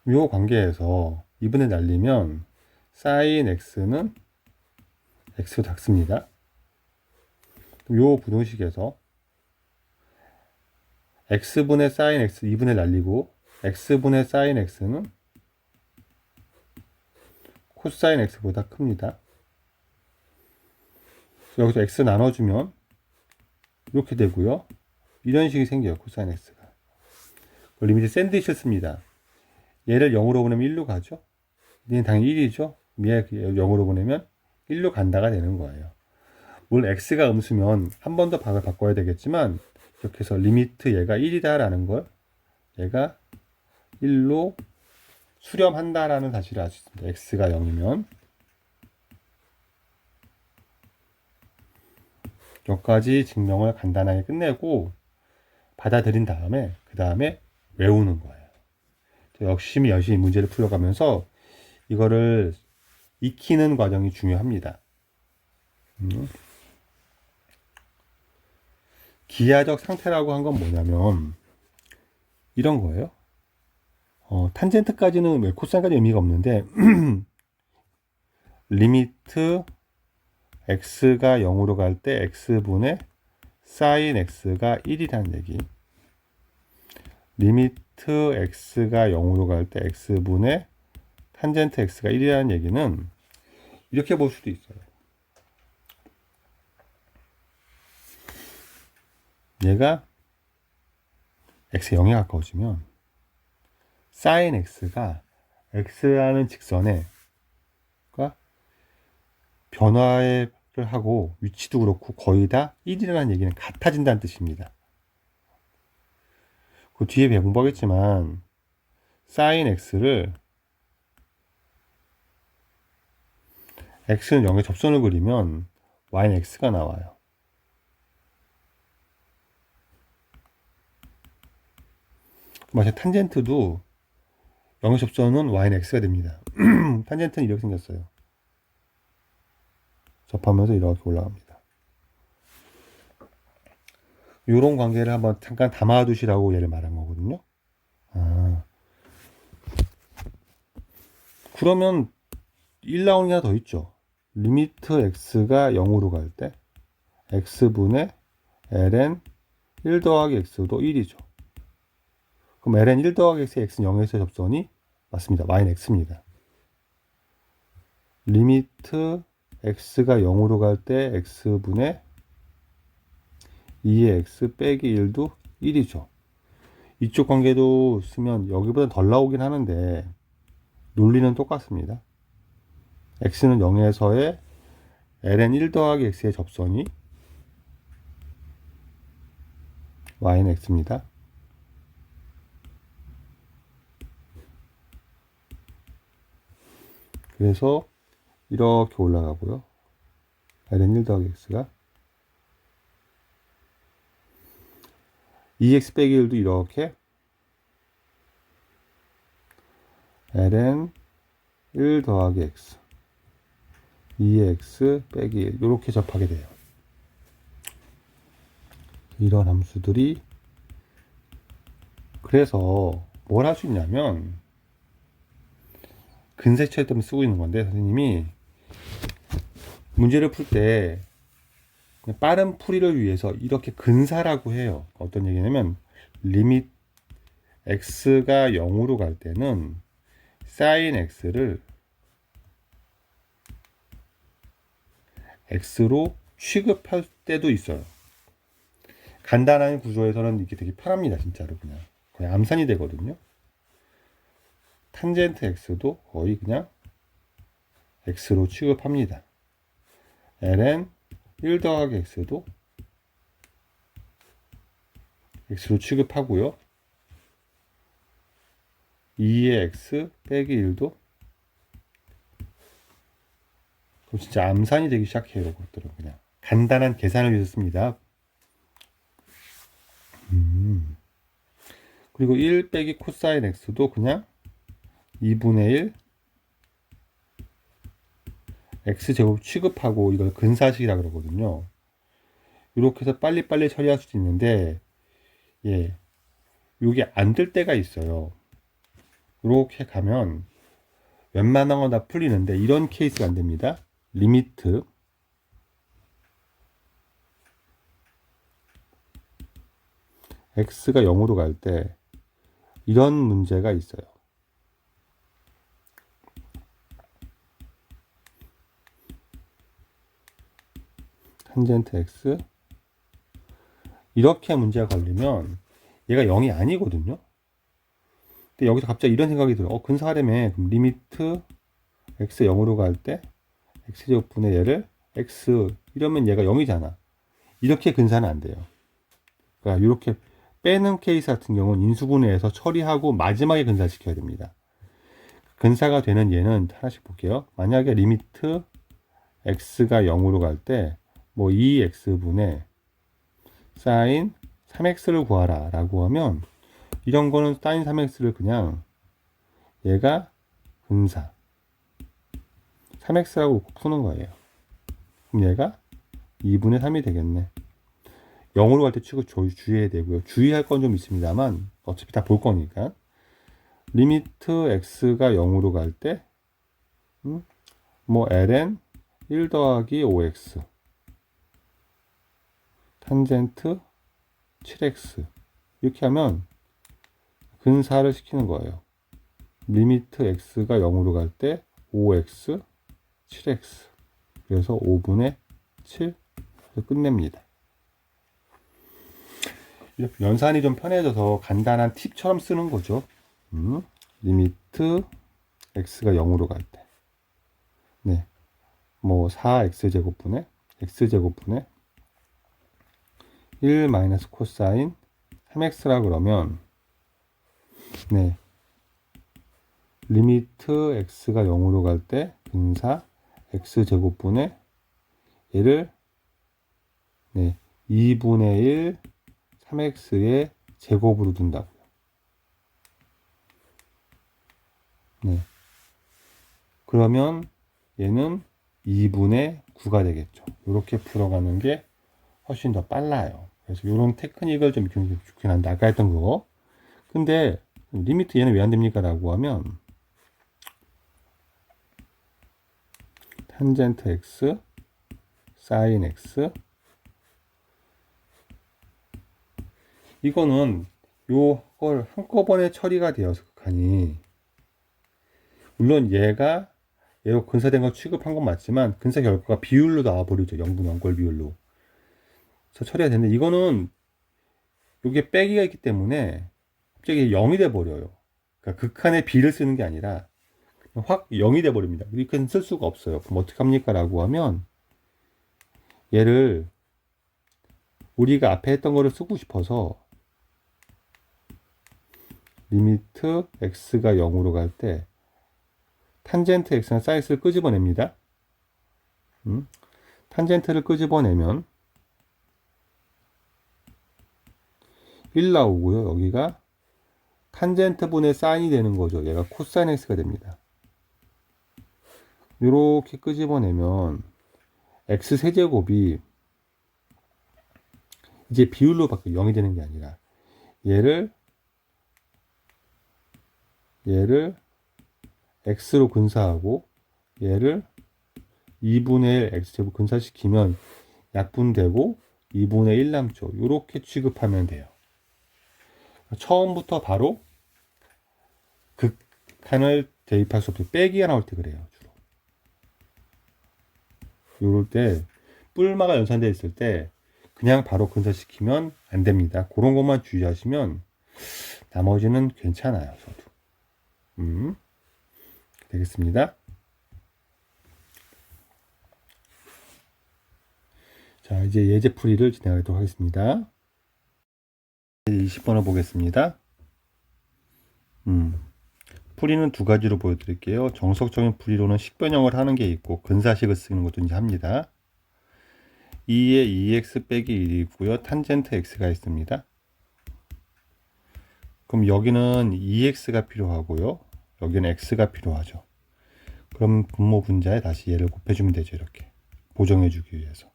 이 관계에서 2분의 날리면 사인 x는 x로 작습니다. 이 부등식에서 x분의 사인 x 2분의 날리고 x분의 사인 x는 코사인 x보다 큽니다. 여기서 x 나눠주면 이렇게 되고요. 이런 식이 생겨요. 코사인 x가. 리미트 샌드위치를 씁니다. 얘를 0으로 보내면 1로 가죠. 얘는 당연히 1이죠. 얘 0으로 보내면 1로 간다가 되는 거예요. 물론 x가 음수면 한 번 더 방을 바꿔야 되겠지만 이렇게 해서 리미트 얘가 1이다 라는 걸 얘가 1로 수렴한다라는 사실을 알 수 있습니다. x가 0이면 여기까지 증명을 간단하게 끝내고 받아들인 다음에 그 다음에 외우는 거예요. 열심히 문제를 풀어가면서 이거를 익히는 과정이 중요합니다. 기하적 상태라고 한 건 뭐냐면 이런 거예요. 탄젠트까지는 왜 코사인까지 의미가 없는데 리미트 x가 0으로 갈 때 x분의 사인 x가 1이라는 얘기. 리미트 x가 0으로 갈 때 x분의 탄젠트 x가 1이라는 얘기는 이렇게 볼 수도 있어요. 얘가 x가 0에 가까워지면 사인 x가 x라는 직선에 변화를 하고 위치도 그렇고 거의 다 1이라는 얘기는 같아진다는 뜻입니다. 그 뒤에 공부하겠지만 사인 x를 x는 0에 접선을 그리면 y는 x가 나와요. 마찬가지로 탄젠트도 0의 접선은 y는 x가 됩니다. 탄젠트는 이렇게 생겼어요. 접하면서 이렇게 올라갑니다. 이런 관계를 한번 잠깐 담아두시라고 얘를 말한 거거든요. 그러면 1 나오는 게 하나 더 있죠. 리미트 x가 0으로 갈 때 x분의 ln 1 더하기 x도 1이죠. 그럼 ln 1 더하기 x의 x는 0에서 접선이 맞습니다. y는 x입니다. 리미트 x가 0으로 갈 때 x분의 2의 x 빼기 1도 1이죠. 이쪽 관계도 쓰면 여기보다 덜 나오긴 하는데 논리는 똑같습니다. x는 0에서의 ln 1 더하기 x의 접선이 y는 x입니다. 그래서 이렇게 올라가고요. ln 1 더하기 x가 2x 빼기 1도 이렇게 ln 1 더하기 x 2x 빼기 1 이렇게 접하게 돼요. 이런 함수들이 그래서 뭘 할 수 있냐면 근사치에 때문에 쓰고 있는 건데 선생님이 문제를 풀 때 빠른 풀이를 위해서 이렇게 근사라고 해요. 어떤 얘기냐면 리밋 x가 0으로 갈 때는 sin x를 x로 취급할 때도 있어요. 간단한 구조에서는 이게 되게 편합니다. 진짜로 그냥 암산이 되거든요. 탄젠트 x도 거의 그냥 x로 취급합니다. ln 1 더하기 x도 x로 취급하고요. 2의 x 빼기 1도 그럼 진짜 암산이 되기 시작해요. 이것들은 그냥 간단한 계산을 위해서 씁니다. 그리고 1 빼기 코사인 x도 그냥 2분의 1 x제곱 취급하고 이걸 근사식이라 그러거든요. 이렇게 해서 빨리빨리 처리할 수도 있는데 이게 안 될 때가 있어요. 이렇게 가면 웬만한 건 다 풀리는데 이런 케이스가 안 됩니다. 리미트 x가 0으로 갈 때 이런 문제가 있어요. 탄젠트 x 이렇게 문제가 걸리면 얘가 0이 아니거든요. 근데 여기서 갑자기 이런 생각이 들어요. 근사하려면 그럼 리미트 x 0으로 갈 때 x제곱분의 얘를 x 이러면 얘가 0이잖아. 이렇게 근사는 안 돼요. 그러니까 이렇게 빼는 케이스 같은 경우는 인수분해해서 처리하고 마지막에 근사시켜야 됩니다. 근사가 되는 얘는 하나씩 볼게요. 만약에 리미트 x가 0으로 갈 때 뭐 2x분의 sin 3x를 구하라 라고 하면 이런 거는 sin 3x를 그냥 얘가 근사 3x라고 푸는 거예요. 그럼 얘가 2분의 3이 되겠네. 0으로 갈 때 치고 주의해야 되고요. 주의할 건 좀 있습니다만 어차피 다 볼 거니까 리미트 x가 0으로 갈 때 뭐 ln 1 더하기 5x 탄젠트 7x 이렇게 하면 근사를 시키는 거예요. 리미트 x가 0으로 갈 때 5x 7x 그래서 5분의 7 끝냅니다. 이렇게 연산이 좀 편해져서 간단한 팁처럼 쓰는 거죠. 리미트 x가 0으로 갈 때 뭐 4x제곱분의 x제곱분의 1 마이너스 코사인 3x라 그러면 리미트 x가 0으로 갈 때 근사 x제곱분의 얘를 2분의 1 3x의 제곱으로 둔다고요. 그러면 얘는 2분의 9가 되겠죠. 이렇게 풀어가는 게 훨씬 더 빨라요. 그래서 이런 테크닉을 좀 좋긴 한데 아까 했던 그거. 근데 리미트 얘는 왜 안 됩니까? 라고 하면 탄젠트 x 사인 x 이거는 요걸 한꺼번에 처리가 되어서 극하니 물론 얘가 근사된 거 취급한 건 맞지만 근사 결과가 비율로 나와버리죠. 영분 원꼴 비율로. 그래서 처리가 되는데 이거는 요게 빼기가 있기 때문에 갑자기 0이 돼 버려요. 그러니까 극한의 b를 쓰는 게 아니라 확 0이 돼버립니다. 이렇게는 쓸 수가 없어요. 그럼 어떻게 합니까? 라고 하면 얘를 우리가 앞에 했던 거를 쓰고 싶어서 리미트 x가 0으로 갈 때 탄젠트 x는 사인스를 끄집어냅니다. 탄젠트를 끄집어내면 1 나오고요. 여기가 탄젠트 분의 사인이 되는 거죠. 얘가 코사인 x가 됩니다. 이렇게 끄집어내면 x 세제곱이 이제 비율로 바뀌어 0이 되는 게 아니라 얘를 x로 근사하고 얘를 2분의 1 x제곱 근사시키면 약분되고 2분의 1 남죠. 이렇게 취급하면 돼요. 처음부터 바로 극한을 대입할 수 없어요. 빼기가 나올 때 그래요. 주로. 이럴 때 뿔마가 연산되어 있을 때 그냥 바로 근사시키면 안 됩니다. 그런 것만 주의하시면 나머지는 괜찮아요. 저도. 되겠습니다. 자, 이제 예제풀이를 진행하도록 하겠습니다. 20번을 보겠습니다. 풀이는 두 가지로 보여드릴게요. 정석적인 풀이로는 식변형을 하는 게 있고 근사식을 쓰는 것도 이제 합니다. 2에 2x 빼기 1이 있고요. 탄젠트 x가 있습니다. 그럼 여기는 2x가 필요하고요. 여기는 x가 필요하죠. 그럼 분모 분자에 다시 얘를 곱해주면 되죠. 이렇게 보정해주기 위해서.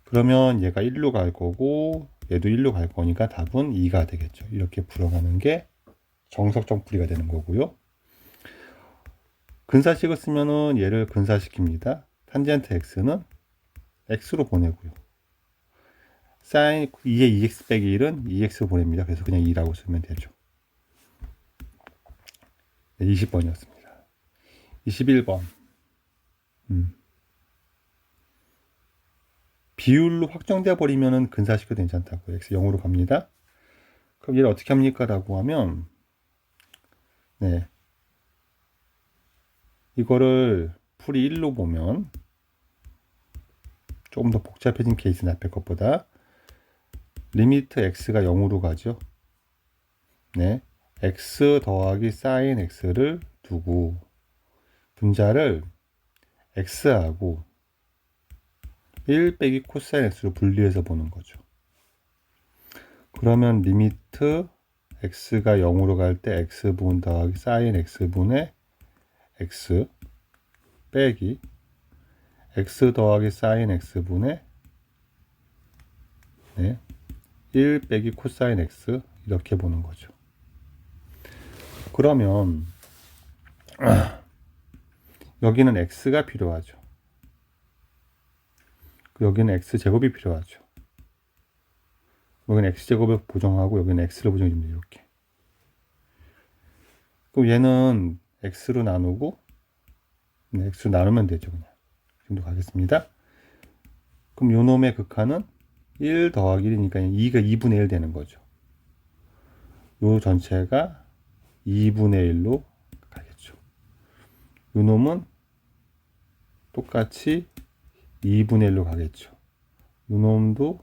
그러면 얘가 1로 갈 거고 얘도 1로 갈 거니까 답은 2가 되겠죠. 이렇게 풀어가는 게 정석적 풀이가 되는 거고요. 근사식을 쓰면은 얘를 근사시킵니다. 탄젠트 x는 x로 보내고요. 사인 2에 2x 빼기 1은 2x 보냅니다. 그래서 그냥 2라고 쓰면 되죠. 네, 20번이었습니다. 21번. 비율로 확정되어 버리면은 근사식도 괜찮다고. x 0으로 갑니다. 그럼 얘를 어떻게 합니까? 라고 하면 네. 이거를 풀이 1로 보면 조금 더 복잡해진 케이스는 앞에 것보다 리미트 x가 0으로 가죠. 네. x 더하기 사인 x를 두고 분자를 x하고 1 빼기 코사인 x로 분리해서 보는 거죠. 그러면 리미트 x가 0으로 갈 때 x분 더하기 사인 x분의 x 빼기 x 더하기 사인 x분의 네, 1 빼기 코사인 x 이렇게 보는 거죠. 그러면 여기는 x가 필요하죠. 여기는 x제곱이 필요하죠. 여기는 x제곱을 보정하고 여기는 x를 보정해줍니다. 이렇게. 그럼 얘는 x로 나누고 네, x로 나누면 되죠. 그냥. 지금도 가겠습니다. 그럼 요 놈의 극한은 1 더하기 1이니까 2가 2분의 1 되는 거죠. 요 전체가 2분의 1로 가겠죠. 요 놈은 똑같이 2분의 1로 가겠죠. 요 놈도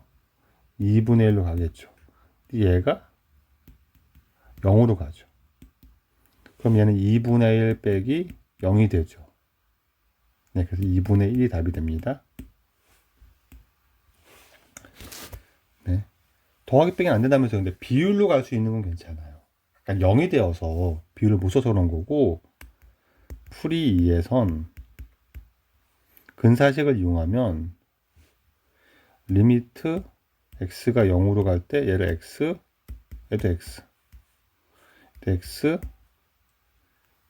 2분의 1로 가겠죠. 얘가 0으로 가죠. 그럼 얘는 2분의 1 빼기 0이 되죠. 네, 그래서 2분의 1이 답이 됩니다. 네. 더하기 빼기는 안 된다면서요. 근데 비율로 갈 수 있는 건 괜찮아요. 그러니까 0이 되어서 비율을 못 써서 그런 거고, 풀이 2에선 근사식을 이용하면 리미트 x가 0으로 갈 때 얘를 x, 얘도 x, x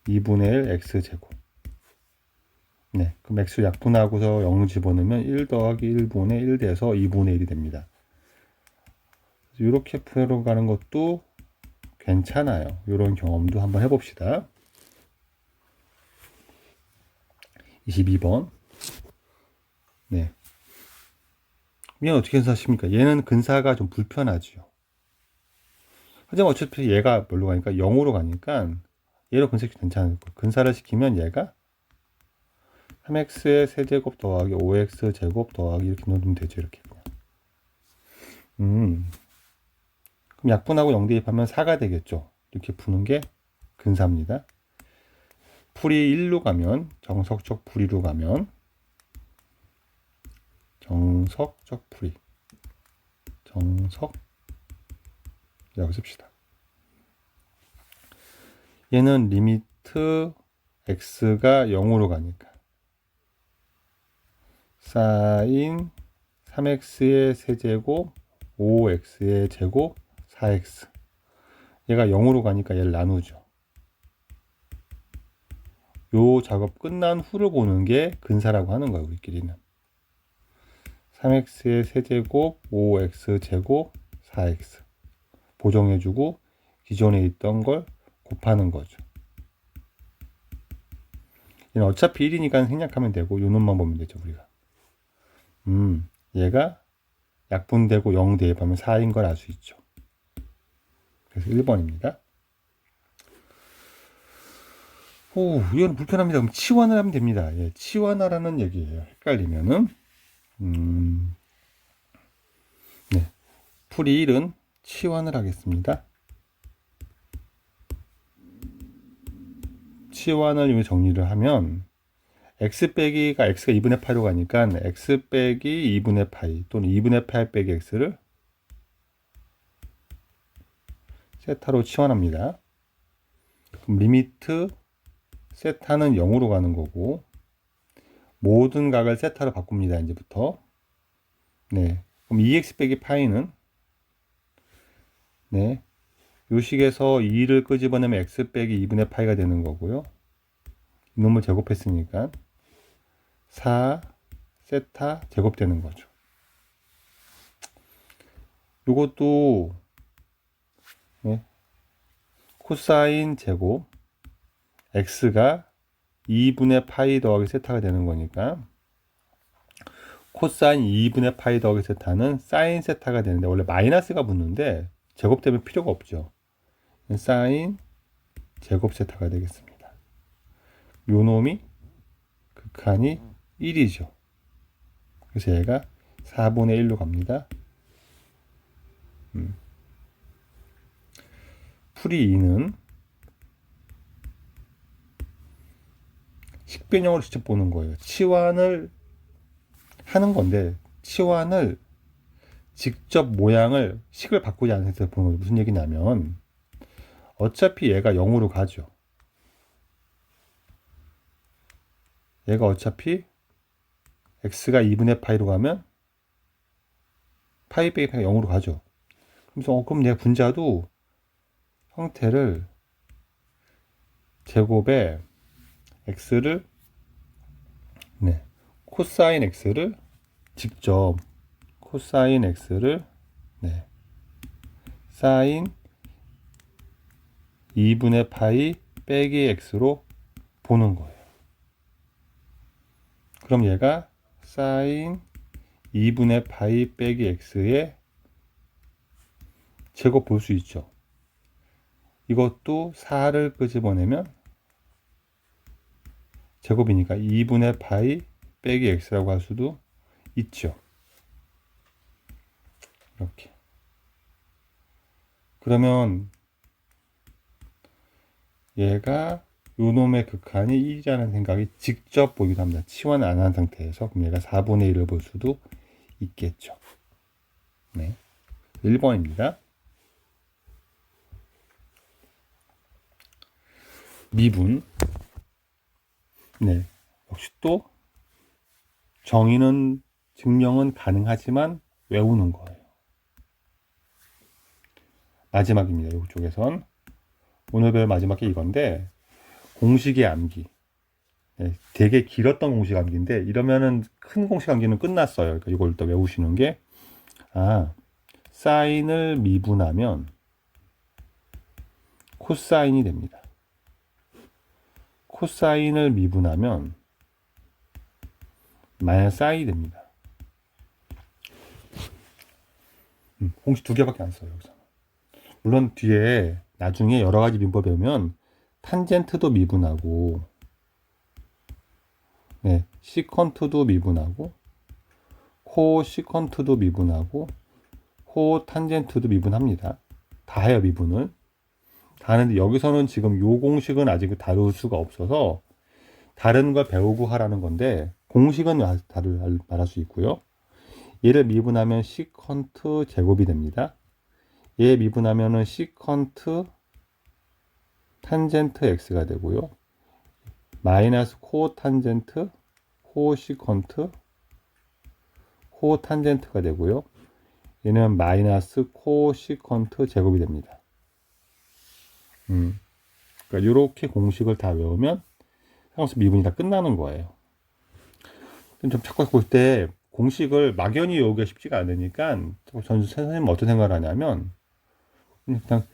2분의 1 x제곱. 네, 그럼 x 약분하고서 0 집어넣으면 1 더하기 1분의 1 돼서 2분의 1이 됩니다. 이렇게 풀어가는 것도 괜찮아요. 이런 경험도 한번 해봅시다. 22번. 네. 얘는 어떻게 근사하십니까? 얘는 근사가 좀 불편하죠. 하지만 어차피 얘가 뭘로 가니까 0으로 가니까 얘로 근사시키면 괜찮을 거예요. 근사를 시키면 얘가 3x의 세제곱 더하기 5x 제곱 더하기 이렇게 넣으면 되죠. 이렇게 그냥. 그럼 약분하고 0 대입하면 4가 되겠죠. 이렇게 푸는 게 근사입니다. 풀이 1로 가면 정석적 풀이로 가면 정석적 풀이 정석이라고 씁시다. 얘는 리미트 x가 0으로 가니까 사인 3x의 세제곱 5x의 제곱 4x 얘가 0으로 가니까 얘를 나누죠. 요 작업 끝난 후를 보는 게 근사라고 하는 거예요. 우리끼리는 3x의 세제곱 5x 제곱 4x 보정해주고 기존에 있던 걸 곱하는 거죠. 얘는 어차피 1이니까 생략하면 되고 요 놈만 보면 되죠. 우리가 얘가 약분되고 0 대입하면 4인 걸 알 수 있죠. 그래서 1번입니다. 오, 이건 불편합니다. 그럼 치환을 하면 됩니다. 예, 치환하라는 얘기예요. 헷갈리면은 네, 풀이 1은 치환을 하겠습니다. 치환을 정리를 하면 x 빼기가 x가 2분의 파이로 가니까 x 빼기 2분의 파이 또는 2분의 파이 빼기 x를 세타로 치환합니다. 그럼 리미트 세타는 0으로 가는 거고 모든 각을 세타로 바꿉니다. 이제부터 네, 그럼 2x 빼기 파이는 네, 요 식에서 2를 끄집어내면 x 빼기 2분의 파이가 되는 거고요. 이놈을 제곱했으니까 4 세타 제곱되는 거죠. 요것도 네, 코사인 제곱 x가 2분의 파이 더하기 세타가 되는 거니까 코사인 2분의 파이 더하기 세타는 사인 세타가 되는데 원래 마이너스가 붙는데 제곱되면 필요가 없죠. 사인 제곱 세타가 되겠습니다. 요 놈이 극한이 1이죠. 그래서 얘가 4분의 1로 갑니다. 풀이 2는 식변형으로 직접 보는 거예요. 치환을 하는 건데 치환을 직접 모양을 식을 바꾸지 않은 상태에서 보는 거예요. 무슨 얘기냐면 어차피 얘가 0으로 가죠. 얘가 어차피 x가 2분의 파이로 가면 파이 빼기 파이가 0으로 가죠. 그래서 그럼 내가 분자도 형태를 제곱에 x를 네, 코사인 x를 직접 코사인 x를 네, 사인 2분의 파이 빼기 x로 보는 거예요. 그럼 얘가 사인 2분의 파이 빼기 x의 제곱 볼 수 있죠. 이것도 4를 끄집어내면 제곱이니까 2분의 파이 빼기 x라고 할 수도 있죠. 이렇게. 그러면 얘가 요놈의 극한이 1이라는 생각이 직접 보기도 합니다. 치환 안 한 상태에서. 그럼 얘가 4분의 1을 볼 수도 있겠죠. 네. 1번입니다. 미분. 네. 역시 또 정의는 증명은 가능하지만 외우는 거예요. 마지막입니다. 이쪽에선 오늘 배울 마지막 게 이건데 공식의 암기. 네, 되게 길었던 공식 암기인데 이러면은 큰 공식 암기는 끝났어요. 그러니까 이걸 또 외우시는 게 사인을 미분하면 코사인이 됩니다. 코사인을 미분하면 마이너스 i 됩니다. 공식 두 개밖에 안 써요. 여기서. 물론 뒤에 나중에 여러 가지 민법 배우면 탄젠트도 미분하고, 네, 시컨트도 미분하고, 코시컨트도 미분하고, 코탄젠트도 미분합니다. 다 해요, 미분을. 다 하는데 여기서는 지금 요 공식은 아직 다룰 수가 없어서 다른 걸 배우고 하라는 건데, 공식은 말할 수 있고요. 얘를 미분하면 시컨트 제곱이 됩니다. 얘 미분하면은 시컨트 탄젠트 x가 되고요. 마이너스 코탄젠트 코시컨트 코탄젠트가 되고요. 얘는 마이너스 코시컨트 제곱이 됩니다. 그러니까 이렇게 공식을 다 외우면 상수 미분이 다 끝나는 거예요. 좀 자꾸 볼 때 공식을 막연히 외우기가 쉽지가 않으니까 선생님은 어떤 생각을 하냐면 그냥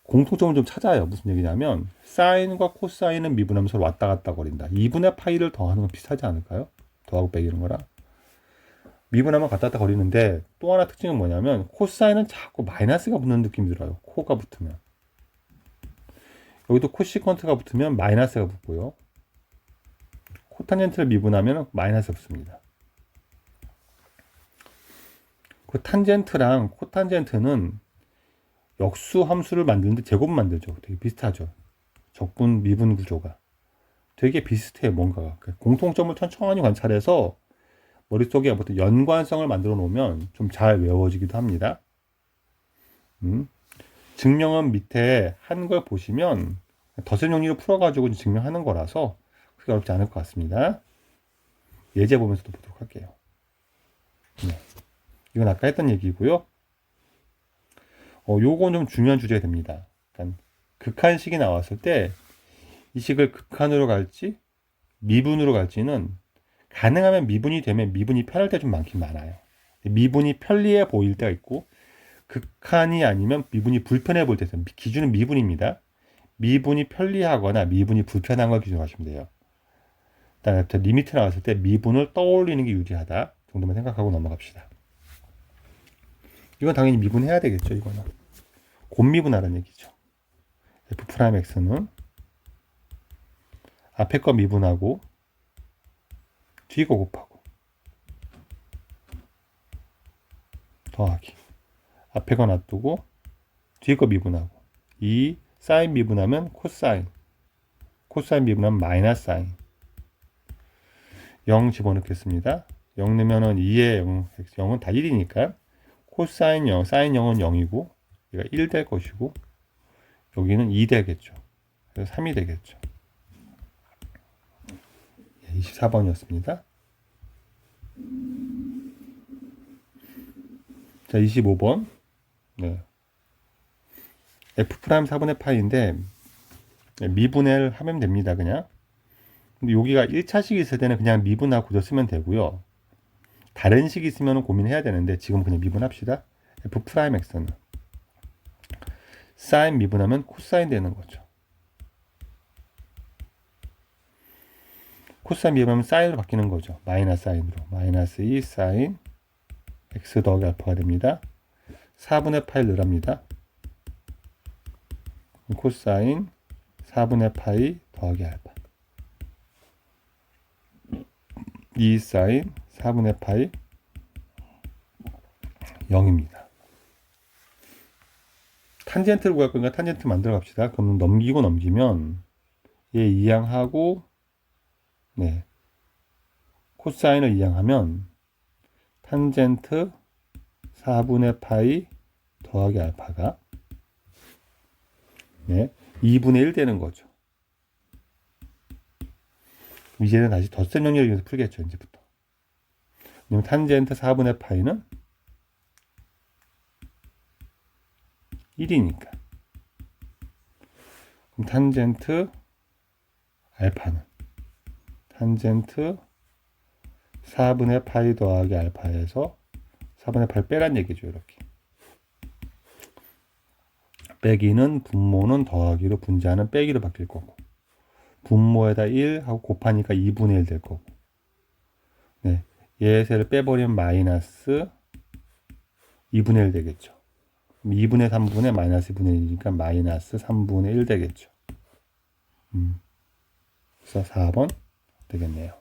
공통점을 좀 찾아요. 무슨 얘기냐면 사인과 코사인은 미분하면 서로 왔다 갔다 거린다. 2분의 파이를 더하는 건 비슷하지 않을까요? 더하고 빼기는 거랑 미분하면 갔다 갔다 거리는데 또 하나 특징은 뭐냐면 코사인은 자꾸 마이너스가 붙는 느낌이 들어요. 코가 붙으면 여기도 코시컨트가 붙으면 마이너스가 붙고요. 코탄젠트를 미분하면 마이너스 붙습니다. 그 탄젠트랑 코탄젠트는 역수 함수를 만드는데 제곱 만들죠. 되게 비슷하죠. 적분 미분 구조가 되게 비슷해요. 뭔가가 공통점을 천천히 관찰해서 머릿속에 어떤 연관성을 만들어 놓으면 좀 잘 외워지기도 합니다. 증명은 밑에 한 걸 보시면 덧셈 정리로 풀어가지고 증명하는 거라서 그렇게 어렵지 않을 것 같습니다. 예제 보면서도 보도록 할게요. 네. 이건 아까 했던 얘기고요. 요건 좀 중요한 주제가 됩니다. 그러니까 극한식이 나왔을 때 이 식을 극한으로 갈지 미분으로 갈지는 가능하면 미분이 되면 미분이 편할 때 좀 많긴 많아요. 미분이 편리해 보일 때가 있고 극한이 아니면 미분이 불편해 보일 때 있어요. 기준은 미분입니다. 미분이 편리하거나 미분이 불편한 걸 기준으로 하시면 돼요. 일단 리미트 나왔을 때 미분을 떠올리는 게 유리하다 정도만 생각하고 넘어갑시다. 이건 당연히 미분해야 되겠죠. 이거는 곱미분하라는 얘기죠. F'X는 앞에 거 미분하고 뒤에 거 곱하고 더하기 앞에 거 놔두고 뒤에 거 미분하고 이 사인 미분하면 코사인 코사인 미분하면 마이너스 사인 0 집어넣겠습니다. 0 넣으면은 2에 0, 0은 다 1이니까 코사인 0, 사인 0은 0이고 얘가 1 될 것이고 여기는 2 되겠죠. 그래서 3이 되겠죠. 24번이었습니다. 자, 25번. 네. F' 4분의 파이인데 미분을 하면 됩니다. 그냥. 근데 여기가 1차식이 있을 때는 그냥 미분하고 고쳐 쓰면 되고요. 다른 식이 있으면 고민해야 되는데 지금 그냥 미분합시다. F'X는 사인 미분하면 코사인 되는 거죠. 코사인 미분하면 사인으로 바뀌는 거죠. 마이너스 사인으로. 마이너스 2 사인 X 더하기 알파가 됩니다. 4분의 파이 늘합니다. 코사인 4분의 파이 더하기 알파 2 사인 4분의 파이 0입니다. 탄젠트를 구할 거니까 탄젠트 만들어 갑시다. 그럼 넘기면 얘 이항하고 네 코사인을 이항하면 탄젠트 4분의 파이 더하기 알파가 네 2분의 1 되는 거죠. 이제는 다시 덧셈 연결을 위해서 풀겠죠. 이제부터. 그럼 탄젠트 4분의 파이는 1이니까. 그럼 탄젠트 알파는 탄젠트 4분의 파이 더하기 알파에서 4분의 파이 빼란 얘기죠. 이렇게. 빼기는 분모는 더하기로 분자는 빼기로 바뀔 거고 분모에다 1 하고 곱하니까 2분의 1 될 거고 네, 얘세를 빼버리면 마이너스 2분의 1 되겠죠. 2분의 3분의 마이너스 2분의 1이니까 마이너스 3분의 1 되겠죠. 그래서 4번 되겠네요.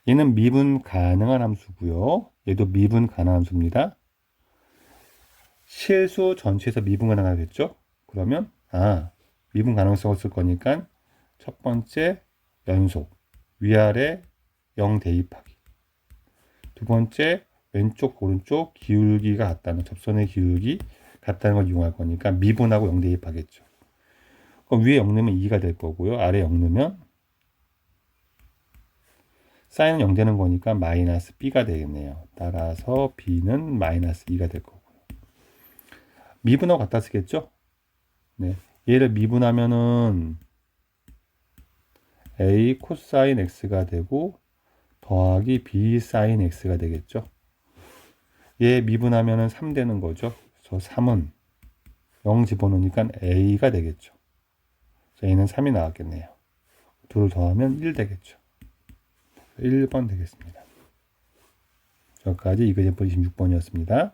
얘는 미분 가능한 함수고요. 얘도 미분 가능한 함수입니다. 실수 전체에서 미분 가능하겠죠? 그러면 미분 가능성을 쓸 거니까 첫 번째 연속 위아래 0 대입하기. 두 번째 왼쪽 오른쪽 기울기가 같다는 접선의 기울기 같다는 걸 이용할 거니까 미분하고 0 대입하겠죠. 그럼 위에 0 넣으면 2가 될 거고요. 아래 0 넣으면 사인은 0 되는 거니까 마이너스 b가 되겠네요. 따라서 b는 마이너스 2가 될 거고요. 미분하고 갖다 쓰겠죠? 네. 얘를 미분하면은 a 코사인 x가 되고 더하기 b 사인 x가 되겠죠? 얘 미분하면은 3 되는 거죠. 그래서 3은 0 집어넣으니까 a가 되겠죠. 그래서 a는 3이 나왔겠네요. 둘을 더하면 1 되겠죠. 1번 되겠습니다. 여기까지 이거제품 26번이었습니다.